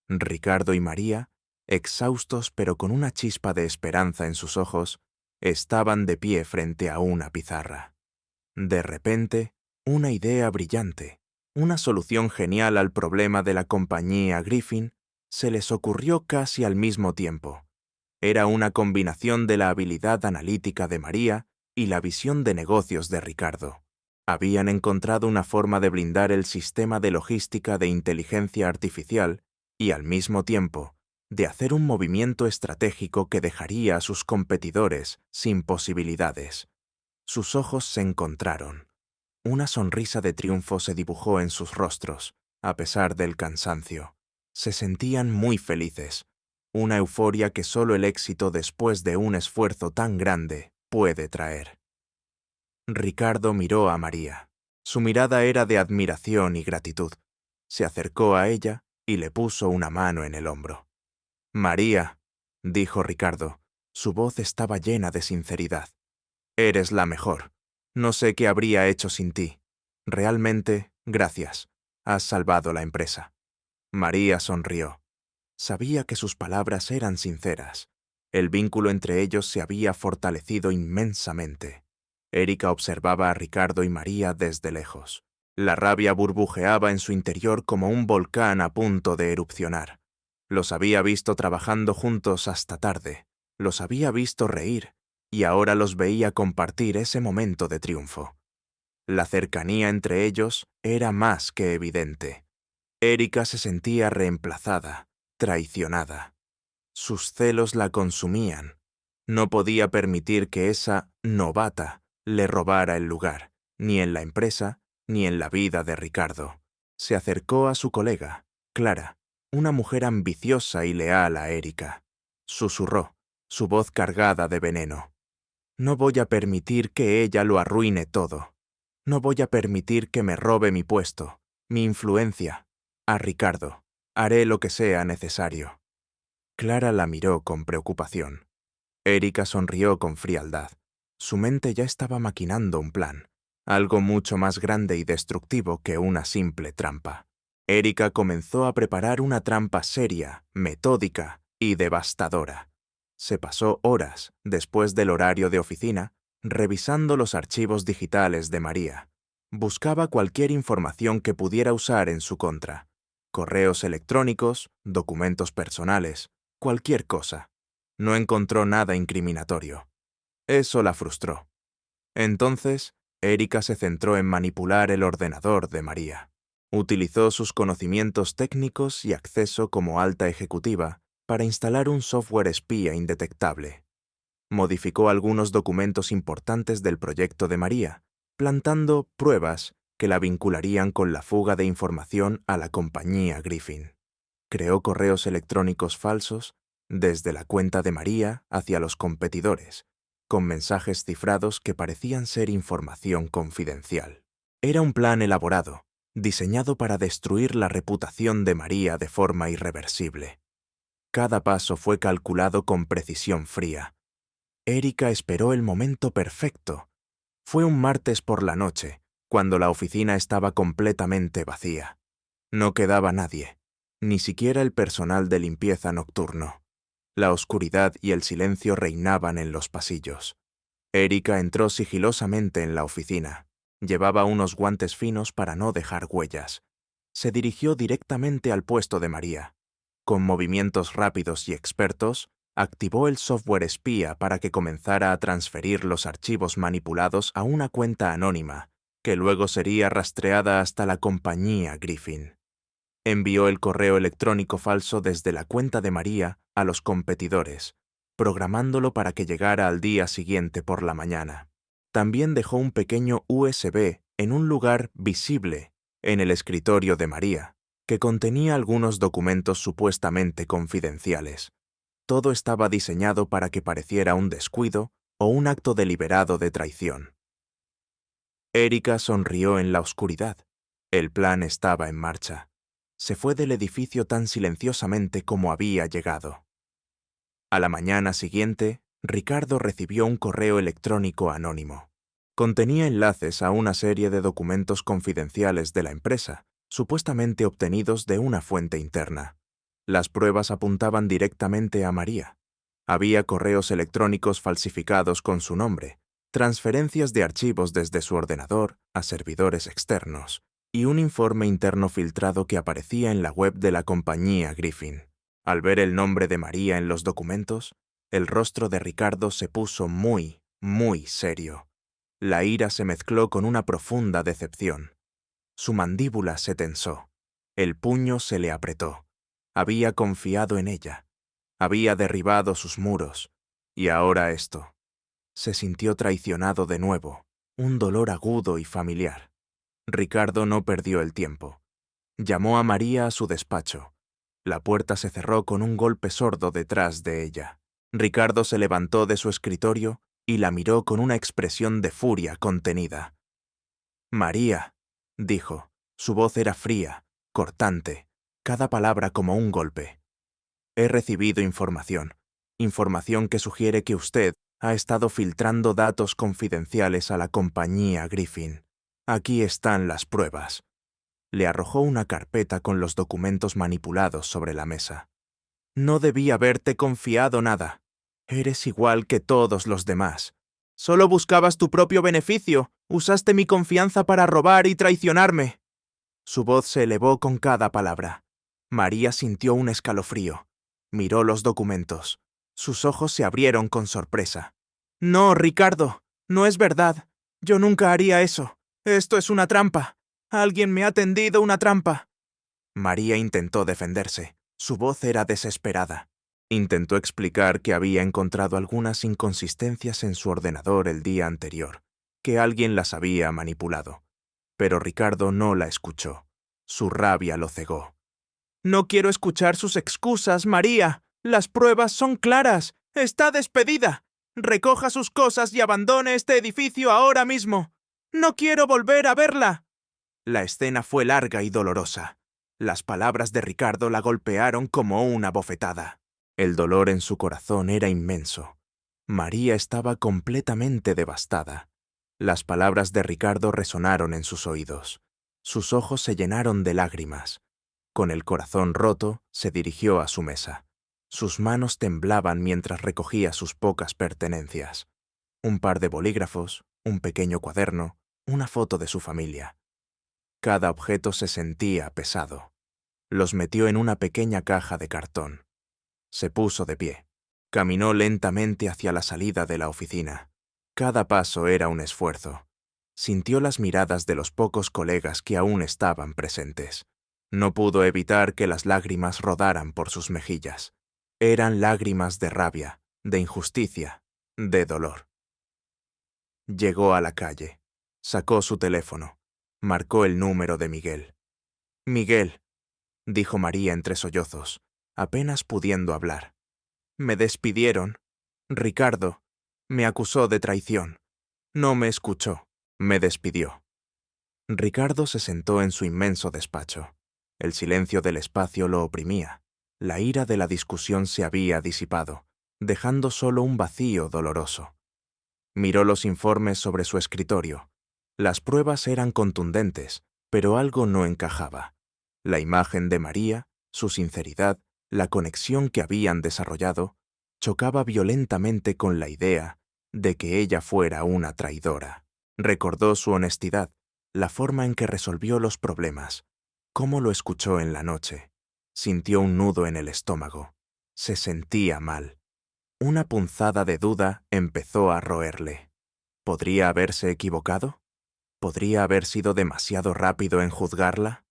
Ricardo y María, exhaustos pero con una chispa de esperanza en sus ojos, estaban de pie frente a una pizarra. De repente, una idea brillante, una solución genial al problema de la compañía Griffin, se les ocurrió casi al mismo tiempo. Era una combinación de la habilidad analítica de María y la visión de negocios de Ricardo. Habían encontrado una forma de blindar el sistema de logística de inteligencia artificial y, al mismo tiempo, de hacer un movimiento estratégico que dejaría a sus competidores sin posibilidades. Sus ojos se encontraron. Una sonrisa de triunfo se dibujó en sus rostros, a pesar del cansancio. Se sentían muy felices. una euforia que solo el éxito después de un esfuerzo tan grande puede traer. Ricardo miró a María. Su mirada era de admiración y gratitud. Se acercó a ella y le puso una mano en el hombro. «María», dijo Ricardo, su voz estaba llena de sinceridad. «Eres la mejor. No sé qué habría hecho sin ti. Realmente, gracias. Has salvado la empresa». María sonrió. Sabía que sus palabras eran sinceras. El vínculo entre ellos se había fortalecido inmensamente. Erika observaba a Ricardo y María desde lejos. La rabia burbujeaba en su interior como un volcán a punto de erupcionar. Los había visto trabajando juntos hasta tarde. Los había visto reír, y ahora los veía compartir ese momento de triunfo. La cercanía entre ellos era más que evidente. Erika se sentía reemplazada, traicionada. Sus celos la consumían. No podía permitir que esa novata le robara el lugar, ni en la empresa, ni en la vida de Ricardo. Se acercó a su colega, Clara, una mujer ambiciosa y leal a Erika. Susurró, su voz cargada de veneno. «No voy a permitir que ella lo arruine todo. No voy a permitir que me robe mi puesto, mi influencia. A Ricardo, haré lo que sea necesario». Clara la miró con preocupación. Erika sonrió con frialdad. Su mente ya estaba maquinando un plan, algo mucho más grande y destructivo que una simple trampa. Erika comenzó a preparar una trampa seria, metódica y devastadora. Se pasó horas, después del horario de oficina, revisando los archivos digitales de María. Buscaba cualquier información que pudiera usar en su contra. Correos electrónicos, documentos personales, cualquier cosa. No encontró nada incriminatorio. Eso la frustró. Entonces, Erika se centró en manipular el ordenador de María. Utilizó sus conocimientos técnicos y acceso como alta ejecutiva para instalar un software espía indetectable. Modificó algunos documentos importantes del proyecto de María, plantando pruebas que la vincularían con la fuga de información a la compañía Griffin. Creó correos electrónicos falsos desde la cuenta de María hacia los competidores, con mensajes cifrados que parecían ser información confidencial. Era un plan elaborado, diseñado para destruir la reputación de María de forma irreversible. Cada paso fue calculado con precisión fría. Erika esperó el momento perfecto. Fue un martes por la noche, cuando la oficina estaba completamente vacía. No quedaba nadie, ni siquiera el personal de limpieza nocturno. La oscuridad y el silencio reinaban en los pasillos. Erika entró sigilosamente en la oficina. Llevaba unos guantes finos para no dejar huellas. Se dirigió directamente al puesto de María. Con movimientos rápidos y expertos, activó el software espía para que comenzara a transferir los archivos manipulados a una cuenta anónima, que luego sería rastreada hasta la compañía Griffin. Envió el correo electrónico falso desde la cuenta de María a los competidores, programándolo para que llegara al día siguiente por la mañana. También dejó un pequeño USB en un lugar visible en el escritorio de María, que contenía algunos documentos supuestamente confidenciales. Todo estaba diseñado para que pareciera un descuido o un acto deliberado de traición. Erika sonrió en la oscuridad. El plan estaba en marcha. Se fue del edificio tan silenciosamente como había llegado. A la mañana siguiente, Ricardo recibió un correo electrónico anónimo. Contenía enlaces a una serie de documentos confidenciales de la empresa, supuestamente obtenidos de una fuente interna. Las pruebas apuntaban directamente a María. Había correos electrónicos falsificados con su nombre, transferencias de archivos desde su ordenador a servidores externos, y un informe interno filtrado que aparecía en la web de la compañía Griffin. Al ver el nombre de María en los documentos, el rostro de Ricardo se puso muy, muy serio. La ira se mezcló con una profunda decepción. Su mandíbula se tensó. El puño se le apretó. Había confiado en ella. Había derribado sus muros. Y ahora esto. Se sintió traicionado de nuevo, un dolor agudo y familiar. Ricardo no perdió el tiempo. Llamó a María a su despacho. La puerta se cerró con un golpe sordo detrás de ella. Ricardo se levantó de su escritorio y la miró con una expresión de furia contenida. «María», dijo. Su voz era fría, cortante, cada palabra como un golpe. «He recibido información que sugiere que usted ha estado filtrando datos confidenciales a la compañía Griffin. Aquí están las pruebas». Le arrojó una carpeta con los documentos manipulados sobre la mesa. «No debí haberte confiado nada. Eres igual que todos los demás. Solo buscabas tu propio beneficio. Usaste mi confianza para robar y traicionarme». Su voz se elevó con cada palabra. María sintió un escalofrío. Miró los documentos. Sus ojos se abrieron con sorpresa. «No, Ricardo, no es verdad. Yo nunca haría eso. Esto es una trampa. Alguien me ha tendido una trampa». María intentó defenderse. Su voz era desesperada. Intentó explicar que había encontrado algunas inconsistencias en su ordenador el día anterior, que alguien las había manipulado. Pero Ricardo no la escuchó. Su rabia lo cegó. «No quiero escuchar sus excusas, María. Las pruebas son claras. Está despedida. Recoja sus cosas y abandone este edificio ahora mismo. No quiero volver a verla». La escena fue larga y dolorosa. Las palabras de Ricardo la golpearon como una bofetada. El dolor en su corazón era inmenso. María estaba completamente devastada. Las palabras de Ricardo resonaron en sus oídos. Sus ojos se llenaron de lágrimas. Con el corazón roto, se dirigió a su mesa. Sus manos temblaban mientras recogía sus pocas pertenencias. Un par de bolígrafos, un pequeño cuaderno, una foto de su familia. Cada objeto se sentía pesado. Los metió en una pequeña caja de cartón. Se puso de pie. Caminó lentamente hacia la salida de la oficina. Cada paso era un esfuerzo. Sintió las miradas de los pocos colegas que aún estaban presentes. No pudo evitar que las lágrimas rodaran por sus mejillas. Eran lágrimas de rabia, de injusticia, de dolor. Llegó a la calle. Sacó su teléfono. Marcó el número de Miguel. «Miguel», dijo María entre sollozos, apenas pudiendo hablar. «Me despidieron. Ricardo me acusó de traición. No me escuchó. Me despidió». Ricardo se sentó en su inmenso despacho. El silencio del espacio lo oprimía. La ira de la discusión se había disipado, dejando solo un vacío doloroso. Miró los informes sobre su escritorio. Las pruebas eran contundentes, pero algo no encajaba. La imagen de María, su sinceridad, la conexión que habían desarrollado, chocaba violentamente con la idea de que ella fuera una traidora. Recordó su honestidad, la forma en que resolvió los problemas, cómo lo escuchó en la noche. Sintió un nudo en el estómago. Se sentía mal. Una punzada de duda empezó a roerle. ¿Podría haberse equivocado? ¿Podría haber sido demasiado rápido en juzgarla?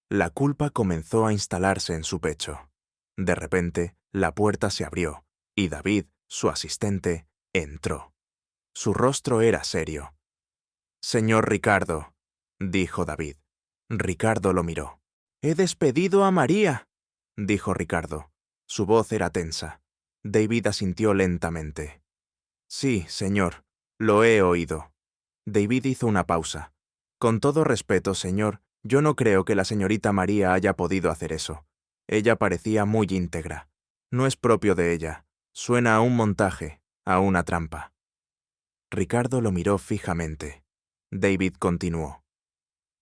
La culpa comenzó a instalarse en su pecho. De repente, la puerta se abrió, y David, su asistente, entró. Su rostro era serio. «Señor Ricardo», dijo David. Ricardo lo miró. «He despedido a María», dijo Ricardo. Su voz era tensa. David asintió lentamente. «Sí, señor, lo he oído». David hizo una pausa. «Con todo respeto, señor, yo no creo que la señorita María haya podido hacer eso. Ella parecía muy íntegra. No es propio de ella. Suena a un montaje, a una trampa». Ricardo lo miró fijamente. David continuó.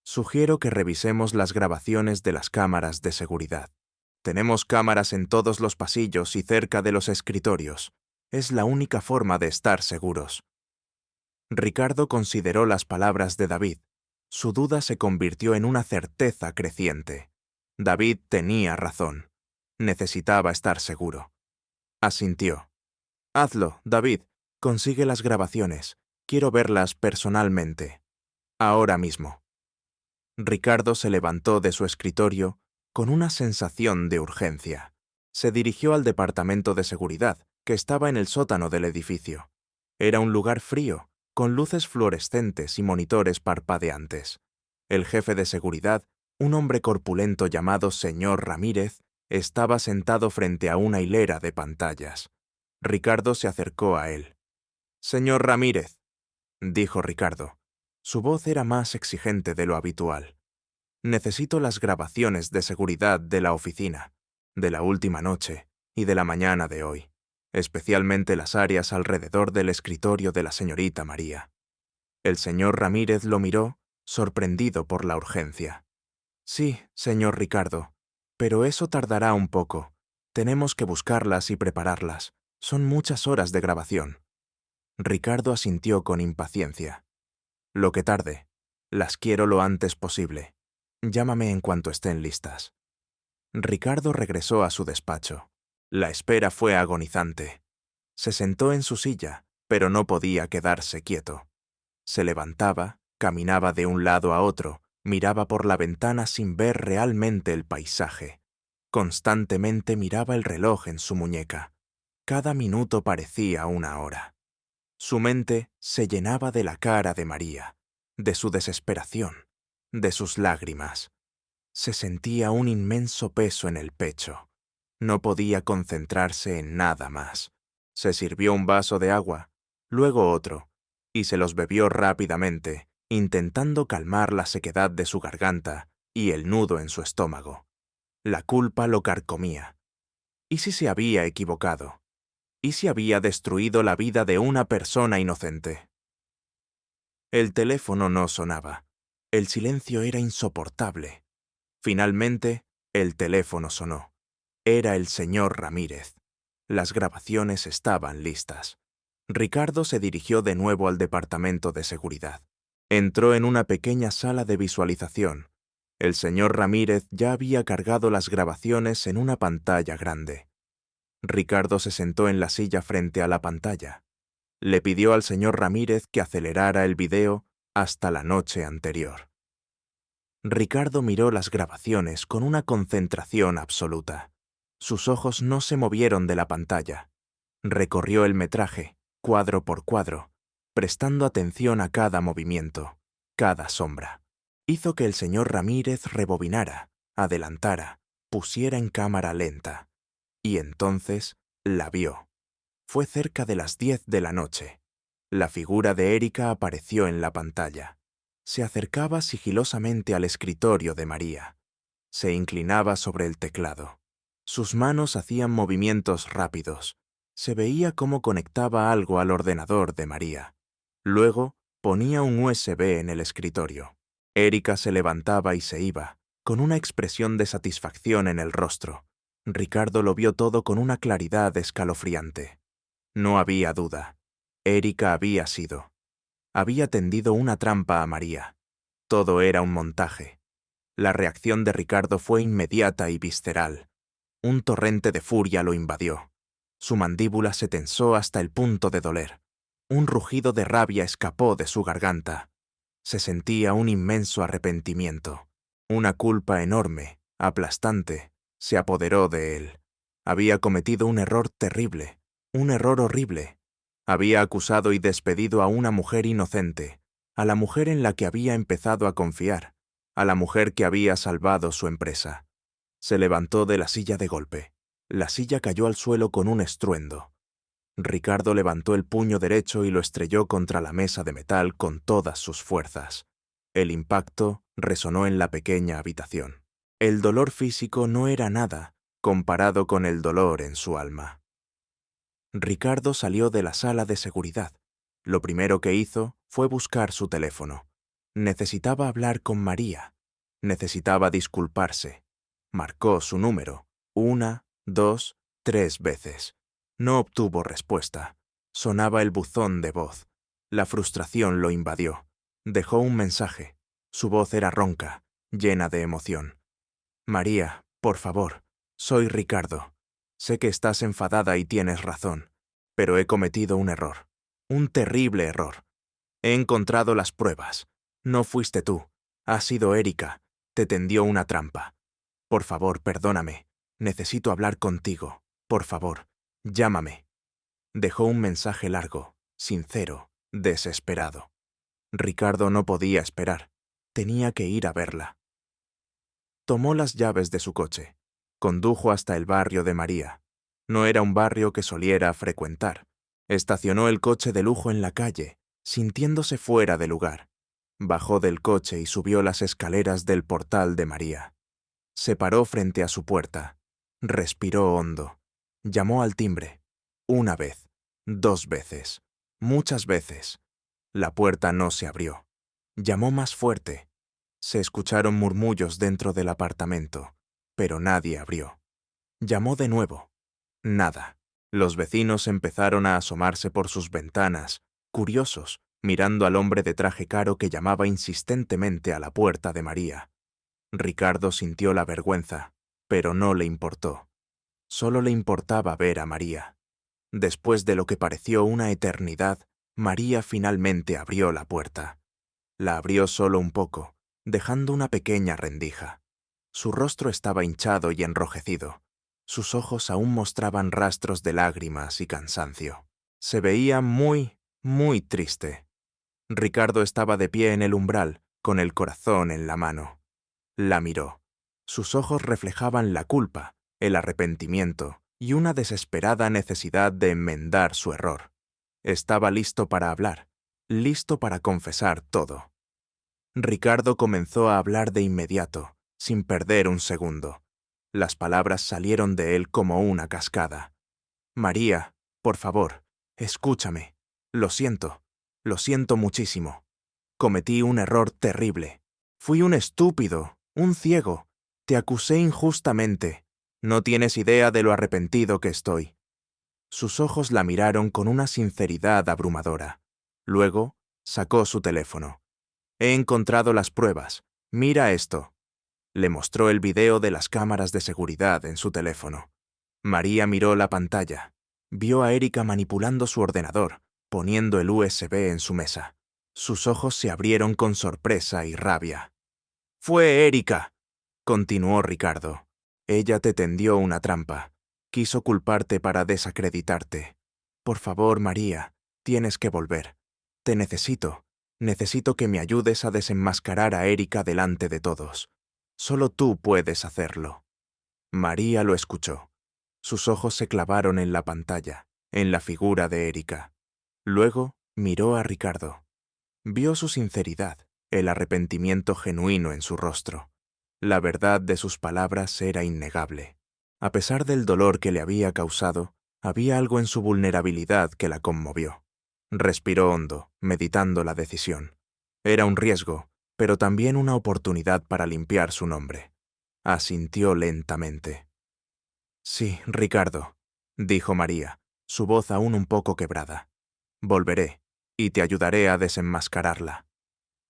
«Sugiero que revisemos las grabaciones de las cámaras de seguridad. Tenemos cámaras en todos los pasillos y cerca de los escritorios. Es la única forma de estar seguros». Ricardo consideró las palabras de David. Su duda se convirtió en una certeza creciente. David tenía razón. Necesitaba estar seguro. Asintió. «Hazlo, David. Consigue las grabaciones. Quiero verlas personalmente. Ahora mismo». Ricardo se levantó de su escritorio con una sensación de urgencia. Se dirigió al departamento de seguridad, que estaba en el sótano del edificio. Era un lugar frío, con luces fluorescentes y monitores parpadeantes. El jefe de seguridad, Un hombre corpulento llamado señor Ramírez estaba sentado frente a una hilera de pantallas. Ricardo se acercó a él. «Señor Ramírez», dijo Ricardo. Su voz era más exigente de lo habitual. «Necesito las grabaciones de seguridad de la oficina, de la última noche y de la mañana de hoy, especialmente las áreas alrededor del escritorio de la señorita María». El señor Ramírez lo miró, sorprendido por la urgencia. «Sí, señor Ricardo, pero eso tardará un poco. Tenemos que buscarlas y prepararlas. Son muchas horas de grabación». Ricardo asintió con impaciencia. «Lo que tarde. Las quiero lo antes posible. Llámame en cuanto estén listas». Ricardo regresó a su despacho. La espera fue agonizante. Se sentó en su silla, pero no podía quedarse quieto. Se levantaba, caminaba de un lado a otro, miraba por la ventana sin ver realmente el paisaje. Constantemente miraba el reloj en su muñeca. Cada minuto parecía una hora. Su mente se llenaba de la cara de María, de su desesperación, de sus lágrimas. Se sentía un inmenso peso en el pecho. No podía concentrarse en nada más. Se sirvió un vaso de agua, luego otro, y se los bebió rápidamente, intentando calmar la sequedad de su garganta y el nudo en su estómago. La culpa lo carcomía. ¿Y si se había equivocado? ¿Y si había destruido la vida de una persona inocente? El teléfono no sonaba. El silencio era insoportable. Finalmente, el teléfono sonó. Era el señor Ramírez. Las grabaciones estaban listas. Ricardo se dirigió de nuevo al departamento de seguridad. Entró en una pequeña sala de visualización. El señor Ramírez ya había cargado las grabaciones en una pantalla grande. Ricardo se sentó en la silla frente a la pantalla. Le pidió al señor Ramírez que acelerara el video hasta la noche anterior. Ricardo miró las grabaciones con una concentración absoluta. Sus ojos no se movieron de la pantalla. Recorrió el metraje, cuadro por cuadro, prestando atención a cada movimiento, cada sombra. Hizo que el señor Ramírez rebobinara, adelantara, pusiera en cámara lenta. Y entonces la vio. Fue cerca de las 10 de la noche. La figura de Erika apareció en la pantalla. Se acercaba sigilosamente al escritorio de María. Se inclinaba sobre el teclado. Sus manos hacían movimientos rápidos. Se veía cómo conectaba algo al ordenador de María. Luego ponía un USB en el escritorio. Erika se levantaba y se iba, con una expresión de satisfacción en el rostro. Ricardo lo vio todo con una claridad escalofriante. No había duda. Erika había sido. Había tendido una trampa a María. Todo era un montaje. La reacción de Ricardo fue inmediata y visceral. Un torrente de furia lo invadió. Su mandíbula se tensó hasta el punto de doler. Un rugido de rabia escapó de su garganta. Se sentía un inmenso arrepentimiento. Una culpa enorme, aplastante, se apoderó de él. Había cometido un error terrible, un error horrible. Había acusado y despedido a una mujer inocente, a la mujer en la que había empezado a confiar, a la mujer que había salvado su empresa. Se levantó de la silla de golpe. La silla cayó al suelo con un estruendo. Ricardo levantó el puño derecho y lo estrelló contra la mesa de metal con todas sus fuerzas. El impacto resonó en la pequeña habitación. El dolor físico no era nada comparado con el dolor en su alma. Ricardo salió de la sala de seguridad. Lo primero que hizo fue buscar su teléfono. Necesitaba hablar con María. Necesitaba disculparse. Marcó su número, 1, 2, 3 veces. No obtuvo respuesta. Sonaba el buzón de voz. La frustración lo invadió. Dejó un mensaje. Su voz era ronca, llena de emoción. María, por favor, soy Ricardo. Sé que estás enfadada y tienes razón, pero he cometido un error. Un terrible error. He encontrado las pruebas. No fuiste tú. Ha sido Erika. Te tendió una trampa. Por favor, perdóname. Necesito hablar contigo. Por favor, llámame. Dejó un mensaje largo, sincero, desesperado. Ricardo no podía esperar. Tenía que ir a verla. Tomó las llaves de su coche. Condujo hasta el barrio de María. No era un barrio que soliera frecuentar. Estacionó el coche de lujo en la calle, sintiéndose fuera de lugar. Bajó del coche y subió las escaleras del portal de María. Se paró frente a su puerta. Respiró hondo. Llamó al timbre. Una vez, 2 veces, muchas veces. La puerta no se abrió. Llamó más fuerte. Se escucharon murmullos dentro del apartamento, pero nadie abrió. Llamó de nuevo. Nada. Los vecinos empezaron a asomarse por sus ventanas, curiosos, mirando al hombre de traje caro que llamaba insistentemente a la puerta de María. Ricardo sintió la vergüenza, pero no le importó. Solo le importaba ver a María. Después de lo que pareció una eternidad, María finalmente abrió la puerta. La abrió solo un poco, dejando una pequeña rendija. Su rostro estaba hinchado y enrojecido. Sus ojos aún mostraban rastros de lágrimas y cansancio. Se veía muy, muy triste. Ricardo estaba de pie en el umbral, con el corazón en la mano. La miró. Sus ojos reflejaban la culpa, el arrepentimiento y una desesperada necesidad de enmendar su error. Estaba listo para hablar, listo para confesar todo. Ricardo comenzó a hablar de inmediato, sin perder un segundo. Las palabras salieron de él como una cascada. María, por favor, escúchame. Lo siento muchísimo. Cometí un error terrible. Fui un estúpido, un ciego. Te acusé injustamente. No tienes idea de lo arrepentido que estoy. Sus ojos la miraron con una sinceridad abrumadora. Luego, sacó su teléfono. He encontrado las pruebas. Mira esto. Le mostró el video de las cámaras de seguridad en su teléfono. María miró la pantalla. Vio a Erika manipulando su ordenador, poniendo el USB en su mesa. Sus ojos se abrieron con sorpresa y rabia. «¡Fue Erika!», continuó Ricardo. «Ella te tendió una trampa. Quiso culparte para desacreditarte. Por favor, María, tienes que volver. Te necesito. Necesito que me ayudes a desenmascarar a Erika delante de todos. Solo tú puedes hacerlo». María lo escuchó. Sus ojos se clavaron en la pantalla, en la figura de Erika. Luego miró a Ricardo. Vio su sinceridad, el arrepentimiento genuino en su rostro. La verdad de sus palabras era innegable. A pesar del dolor que le había causado, había algo en su vulnerabilidad que la conmovió. Respiró hondo, meditando la decisión. Era un riesgo, pero también una oportunidad para limpiar su nombre. Asintió lentamente. «Sí, Ricardo», dijo María, su voz aún un poco quebrada. «Volveré, y te ayudaré a desenmascararla».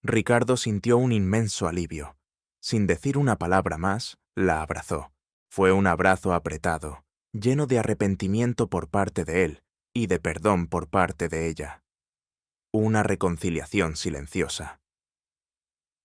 Ricardo sintió un inmenso alivio. Sin decir una palabra más, la abrazó. Fue un abrazo apretado, lleno de arrepentimiento por parte de él y de perdón por parte de ella. Una reconciliación silenciosa.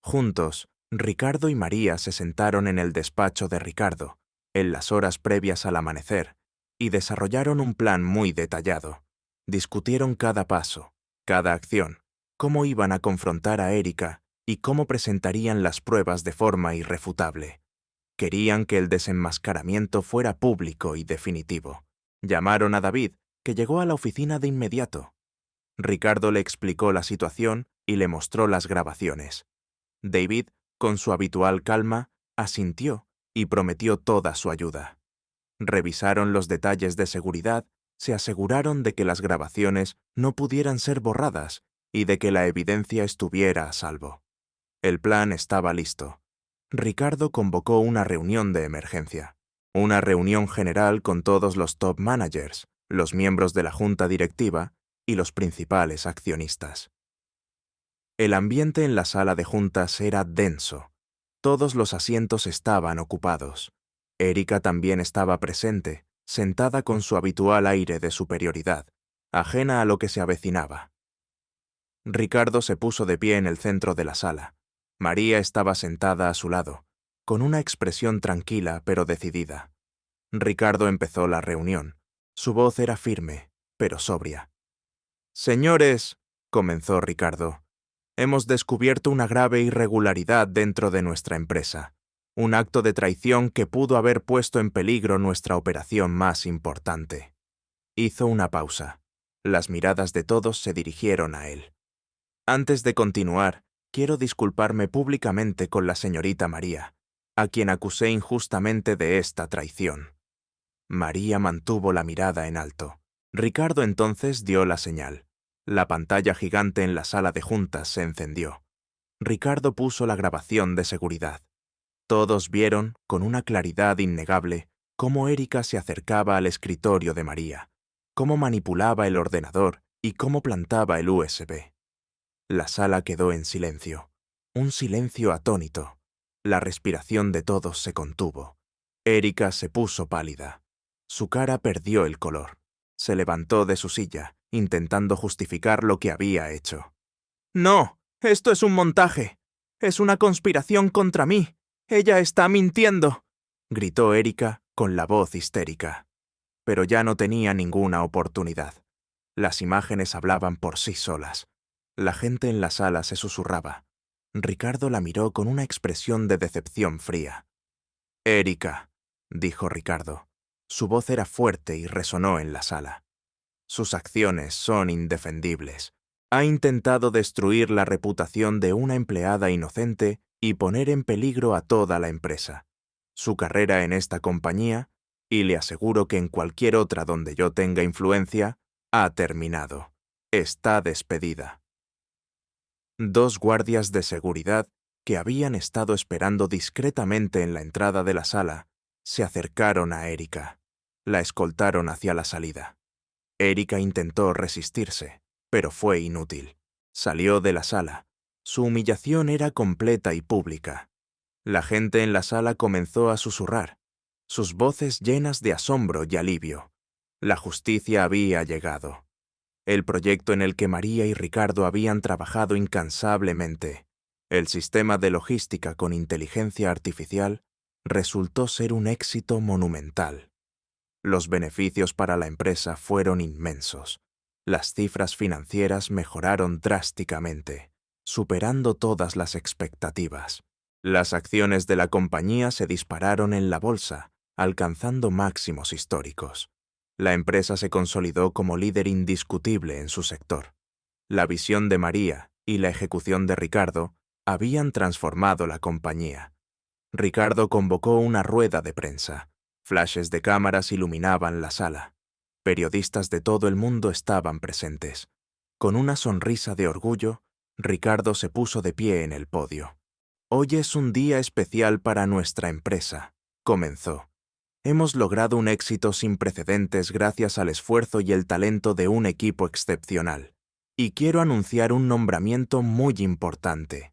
Juntos, Ricardo y María se sentaron en el despacho de Ricardo, en las horas previas al amanecer, y desarrollaron un plan muy detallado. Discutieron cada paso, cada acción, cómo iban a confrontar a Erika y cómo presentarían las pruebas de forma irrefutable. Querían que el desenmascaramiento fuera público y definitivo. Llamaron a David, que llegó a la oficina de inmediato. Ricardo le explicó la situación y le mostró las grabaciones. David, con su habitual calma, asintió y prometió toda su ayuda. Revisaron los detalles de seguridad, se aseguraron de que las grabaciones no pudieran ser borradas y de que la evidencia estuviera a salvo. El plan estaba listo. Ricardo convocó una reunión de emergencia, una reunión general con todos los top managers, los miembros de la junta directiva y los principales accionistas. El ambiente en la sala de juntas era denso. Todos los asientos estaban ocupados. Erika también estaba presente, sentada con su habitual aire de superioridad, ajena a lo que se avecinaba. Ricardo se puso de pie en el centro de la sala. María estaba sentada a su lado, con una expresión tranquila pero decidida. Ricardo empezó la reunión. Su voz era firme, pero sobria. «Señores», comenzó Ricardo, «hemos descubierto una grave irregularidad dentro de nuestra empresa. Un acto de traición que pudo haber puesto en peligro nuestra operación más importante. Hizo una pausa. Las miradas de todos se dirigieron a él. Antes de continuar, quiero disculparme públicamente con la señorita María, a quien acusé injustamente de esta traición. María mantuvo la mirada en alto. Ricardo entonces dio la señal. La pantalla gigante en la sala de juntas se encendió. Ricardo puso la grabación de seguridad. Todos vieron, con una claridad innegable, cómo Erika se acercaba al escritorio de María, cómo manipulaba el ordenador y cómo plantaba el USB. La sala quedó en silencio, un silencio atónito. La respiración de todos se contuvo. Erika se puso pálida. Su cara perdió el color. Se levantó de su silla, intentando justificar lo que había hecho. «No, esto es un montaje. Es una conspiración contra mí. Ella está mintiendo», gritó Erika con la voz histérica. Pero ya no tenía ninguna oportunidad. Las imágenes hablaban por sí solas. La gente en la sala se susurraba. Ricardo la miró con una expresión de decepción fría. «Erika», dijo Ricardo. Su voz era fuerte y resonó en la sala. «Sus acciones son indefendibles. Ha intentado destruir la reputación de una empleada inocente y poner en peligro a toda la empresa. Su carrera en esta compañía, y le aseguro que en cualquier otra donde yo tenga influencia, ha terminado. Está despedida». Dos guardias de seguridad, que habían estado esperando discretamente en la entrada de la sala, se acercaron a Erika. La escoltaron hacia la salida. Erika intentó resistirse, pero fue inútil. Salió de la sala. Su humillación era completa y pública. La gente en la sala comenzó a susurrar, sus voces llenas de asombro y alivio. La justicia había llegado. El proyecto en el que María y Ricardo habían trabajado incansablemente, el sistema de logística con inteligencia artificial, resultó ser un éxito monumental. Los beneficios para la empresa fueron inmensos. Las cifras financieras mejoraron drásticamente, superando todas las expectativas. Las acciones de la compañía se dispararon en la bolsa, alcanzando máximos históricos. La empresa se consolidó como líder indiscutible en su sector. La visión de María y la ejecución de Ricardo habían transformado la compañía. Ricardo convocó una rueda de prensa. Flashes de cámaras iluminaban la sala. Periodistas de todo el mundo estaban presentes. Con una sonrisa de orgullo, Ricardo se puso de pie en el podio. «Hoy es un día especial para nuestra empresa», comenzó. «Hemos logrado un éxito sin precedentes gracias al esfuerzo y el talento de un equipo excepcional. Y quiero anunciar un nombramiento muy importante.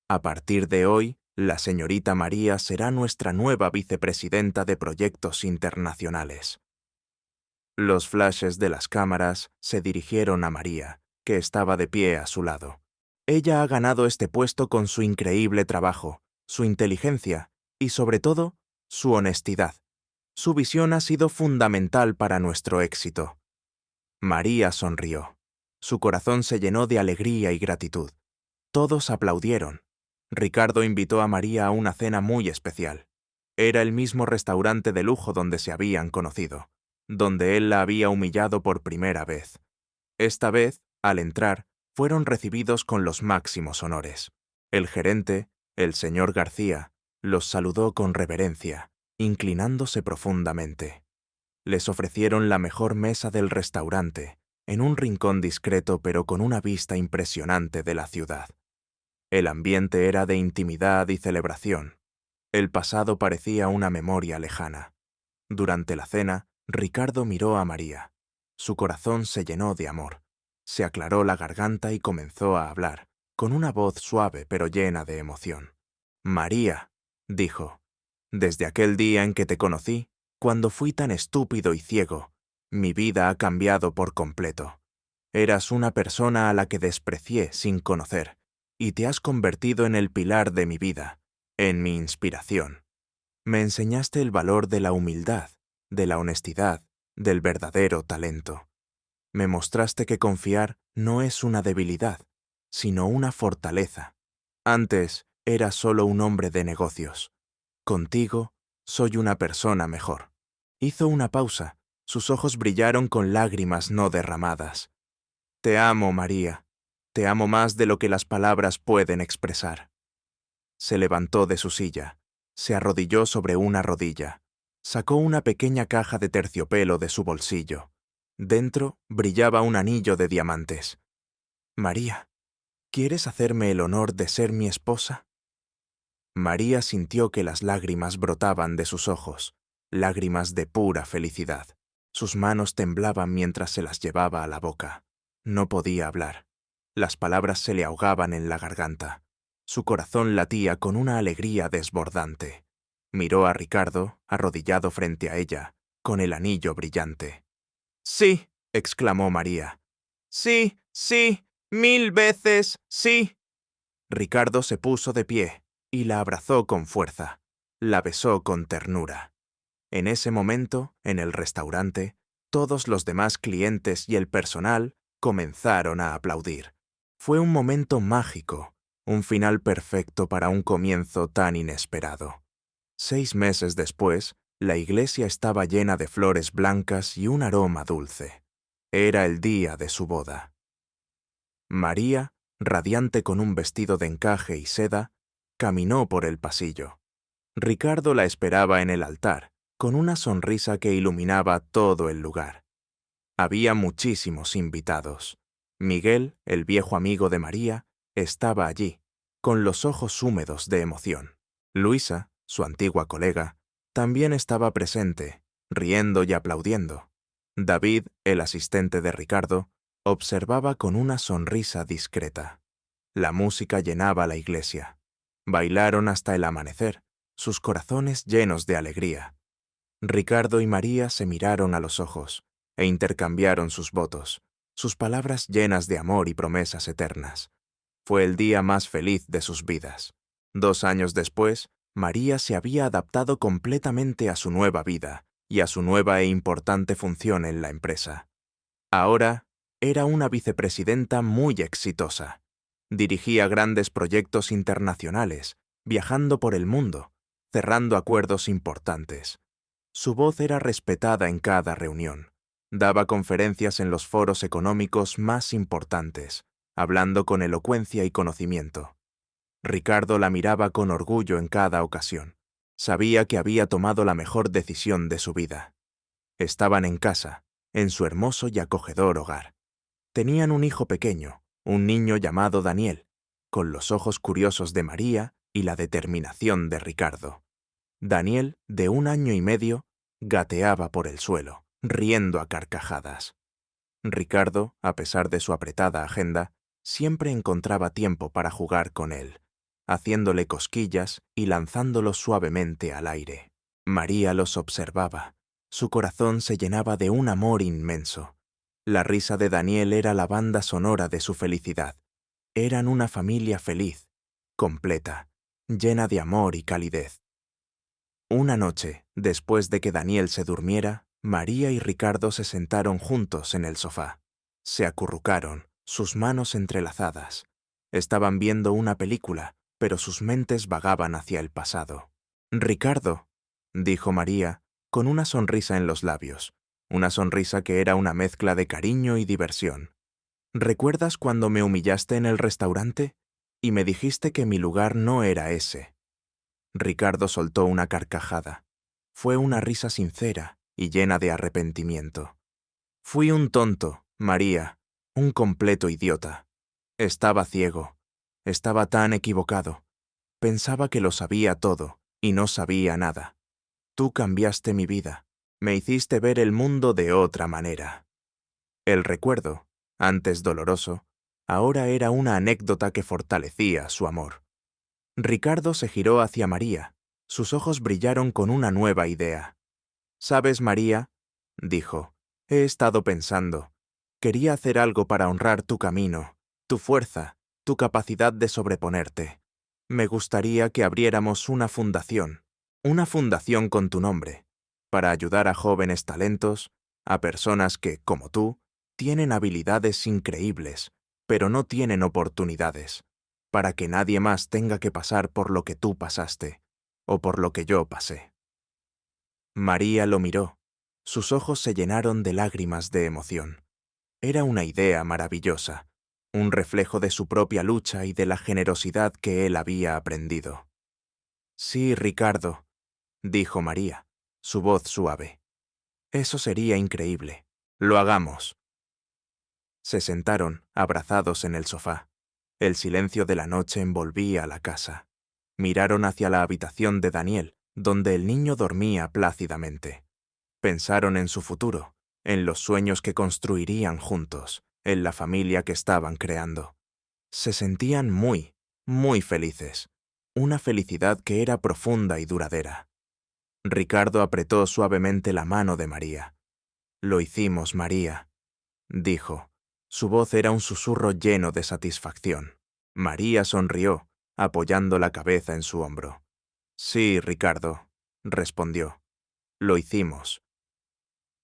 A partir de hoy, la señorita María será nuestra nueva vicepresidenta de proyectos internacionales». Los flashes de las cámaras se dirigieron a María, que estaba de pie a su lado. Ella ha ganado este puesto con su increíble trabajo, su inteligencia y, sobre todo, su honestidad. Su visión ha sido fundamental para nuestro éxito. María sonrió. Su corazón se llenó de alegría y gratitud. Todos aplaudieron. Ricardo invitó a María a una cena muy especial. Era el mismo restaurante de lujo donde se habían conocido, donde él la había humillado por primera vez. Esta vez, al entrar, fueron recibidos con los máximos honores. El gerente, el señor García, los saludó con reverencia, inclinándose profundamente. Les ofrecieron la mejor mesa del restaurante, en un rincón discreto pero con una vista impresionante de la ciudad. El ambiente era de intimidad y celebración. El pasado parecía una memoria lejana. Durante la cena, Ricardo miró a María. Su corazón se llenó de amor. Se aclaró la garganta y comenzó a hablar, con una voz suave pero llena de emoción. «María», dijo, «desde aquel día en que te conocí, cuando fui tan estúpido y ciego, mi vida ha cambiado por completo. Eras una persona a la que desprecié sin conocer, y te has convertido en el pilar de mi vida, en mi inspiración. Me enseñaste el valor de la humildad, de la honestidad, del verdadero talento. Me mostraste que confiar no es una debilidad, sino una fortaleza. Antes era solo un hombre de negocios. Contigo soy una persona mejor. Hizo una pausa. Sus ojos brillaron con lágrimas no derramadas. Te amo, María. Te amo más de lo que las palabras pueden expresar. Se levantó de su silla. Se arrodilló sobre una rodilla. Sacó una pequeña caja de terciopelo de su bolsillo. Dentro brillaba un anillo de diamantes. María, ¿quieres hacerme el honor de ser mi esposa? María sintió que las lágrimas brotaban de sus ojos, lágrimas de pura felicidad. Sus manos temblaban mientras se las llevaba a la boca. No podía hablar. Las palabras se le ahogaban en la garganta. Su corazón latía con una alegría desbordante. Miró a Ricardo, arrodillado frente a ella, con el anillo brillante. «Sí», exclamó María. «Sí, sí, 1000 veces, sí». Ricardo se puso de pie y la abrazó con fuerza. La besó con ternura. En ese momento, en el restaurante, todos los demás clientes y el personal comenzaron a aplaudir. Fue un momento mágico, un final perfecto para un comienzo tan inesperado. 6 meses después, la iglesia estaba llena de flores blancas y un aroma dulce. Era el día de su boda. María, radiante con un vestido de encaje y seda, caminó por el pasillo. Ricardo la esperaba en el altar, con una sonrisa que iluminaba todo el lugar. Había muchísimos invitados. Miguel, el viejo amigo de María, estaba allí, con los ojos húmedos de emoción. Luisa, su antigua colega, también estaba presente, riendo y aplaudiendo. David, el asistente de Ricardo, observaba con una sonrisa discreta. La música llenaba la iglesia. Bailaron hasta el amanecer, sus corazones llenos de alegría. Ricardo y María se miraron a los ojos e intercambiaron sus votos, sus palabras llenas de amor y promesas eternas. Fue el día más feliz de sus vidas. 2 años después, María se había adaptado completamente a su nueva vida y a su nueva e importante función en la empresa. Ahora era una vicepresidenta muy exitosa. Dirigía grandes proyectos internacionales, viajando por el mundo, cerrando acuerdos importantes. Su voz era respetada en cada reunión. Daba conferencias en los foros económicos más importantes, hablando con elocuencia y conocimiento. Ricardo la miraba con orgullo en cada ocasión. Sabía que había tomado la mejor decisión de su vida. Estaban en casa, en su hermoso y acogedor hogar. Tenían un hijo pequeño, un niño llamado Daniel, con los ojos curiosos de María y la determinación de Ricardo. Daniel, de 1 año y medio, gateaba por el suelo, riendo a carcajadas. Ricardo, a pesar de su apretada agenda, siempre encontraba tiempo para jugar con él, haciéndole cosquillas y lanzándolo suavemente al aire. María los observaba. Su corazón se llenaba de un amor inmenso. La risa de Daniel era la banda sonora de su felicidad. Eran una familia feliz, completa, llena de amor y calidez. Una noche, después de que Daniel se durmiera, María y Ricardo se sentaron juntos en el sofá. Se acurrucaron, sus manos entrelazadas. Estaban viendo una película, pero sus mentes vagaban hacia el pasado. «Ricardo», dijo María, con una sonrisa en los labios, una sonrisa que era una mezcla de cariño y diversión. «¿Recuerdas cuando me humillaste en el restaurante? Y me dijiste que mi lugar no era ese». Ricardo soltó una carcajada. Fue una risa sincera y llena de arrepentimiento. «Fui un tonto, María, un completo idiota. Estaba ciego. Estaba tan equivocado. Pensaba que lo sabía todo y no sabía nada. Tú cambiaste mi vida. Me hiciste ver el mundo de otra manera». El recuerdo, antes doloroso, ahora era una anécdota que fortalecía su amor. Ricardo se giró hacia María. Sus ojos brillaron con una nueva idea. «¿Sabes, María?», dijo, «he estado pensando. Quería hacer algo para honrar tu camino, tu fuerza, tu capacidad de sobreponerte. Me gustaría que abriéramos una fundación con tu nombre, para ayudar a jóvenes talentos, a personas que, como tú, tienen habilidades increíbles, pero no tienen oportunidades, para que nadie más tenga que pasar por lo que tú pasaste. o por lo que yo pasé. María lo miró. Sus ojos se llenaron de lágrimas de emoción. Era una idea maravillosa, un reflejo de su propia lucha y de la generosidad que él había aprendido. Sí, Ricardo, dijo María, su voz suave. Eso sería increíble. Lo hagamos. Se sentaron, abrazados en el sofá. El silencio de la noche envolvía la casa. Miraron hacia la habitación de Daniel, donde el niño dormía plácidamente. Pensaron en su futuro, en los sueños que construirían juntos, en la familia que estaban creando. Se sentían muy, muy felices. Una felicidad que era profunda y duradera. Ricardo apretó suavemente la mano de María. «Lo hicimos, María», dijo. Su voz era un susurro lleno de satisfacción. María sonrió, apoyando la cabeza en su hombro. «Sí, Ricardo», respondió. «Lo hicimos».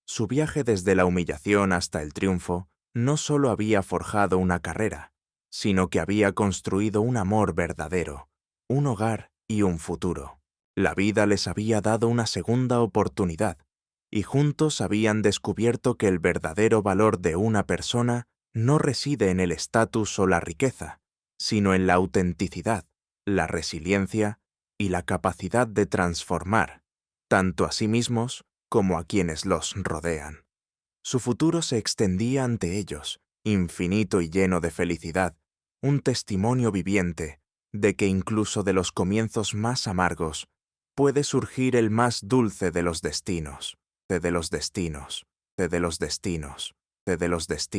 Su viaje desde la humillación hasta el triunfo no solo había forjado una carrera, sino que había construido un amor verdadero, un hogar y un futuro. La vida les había dado una segunda oportunidad, y juntos habían descubierto que el verdadero valor de una persona no reside en el estatus o la riqueza, sino en la autenticidad, la resiliencia y la capacidad de transformar, tanto a sí mismos como a quienes los rodean. Su futuro se extendía ante ellos, infinito y lleno de felicidad, un testimonio viviente de que incluso de los comienzos más amargos puede surgir el más dulce de los destinos, de los destinos, de los destinos, de los destinos.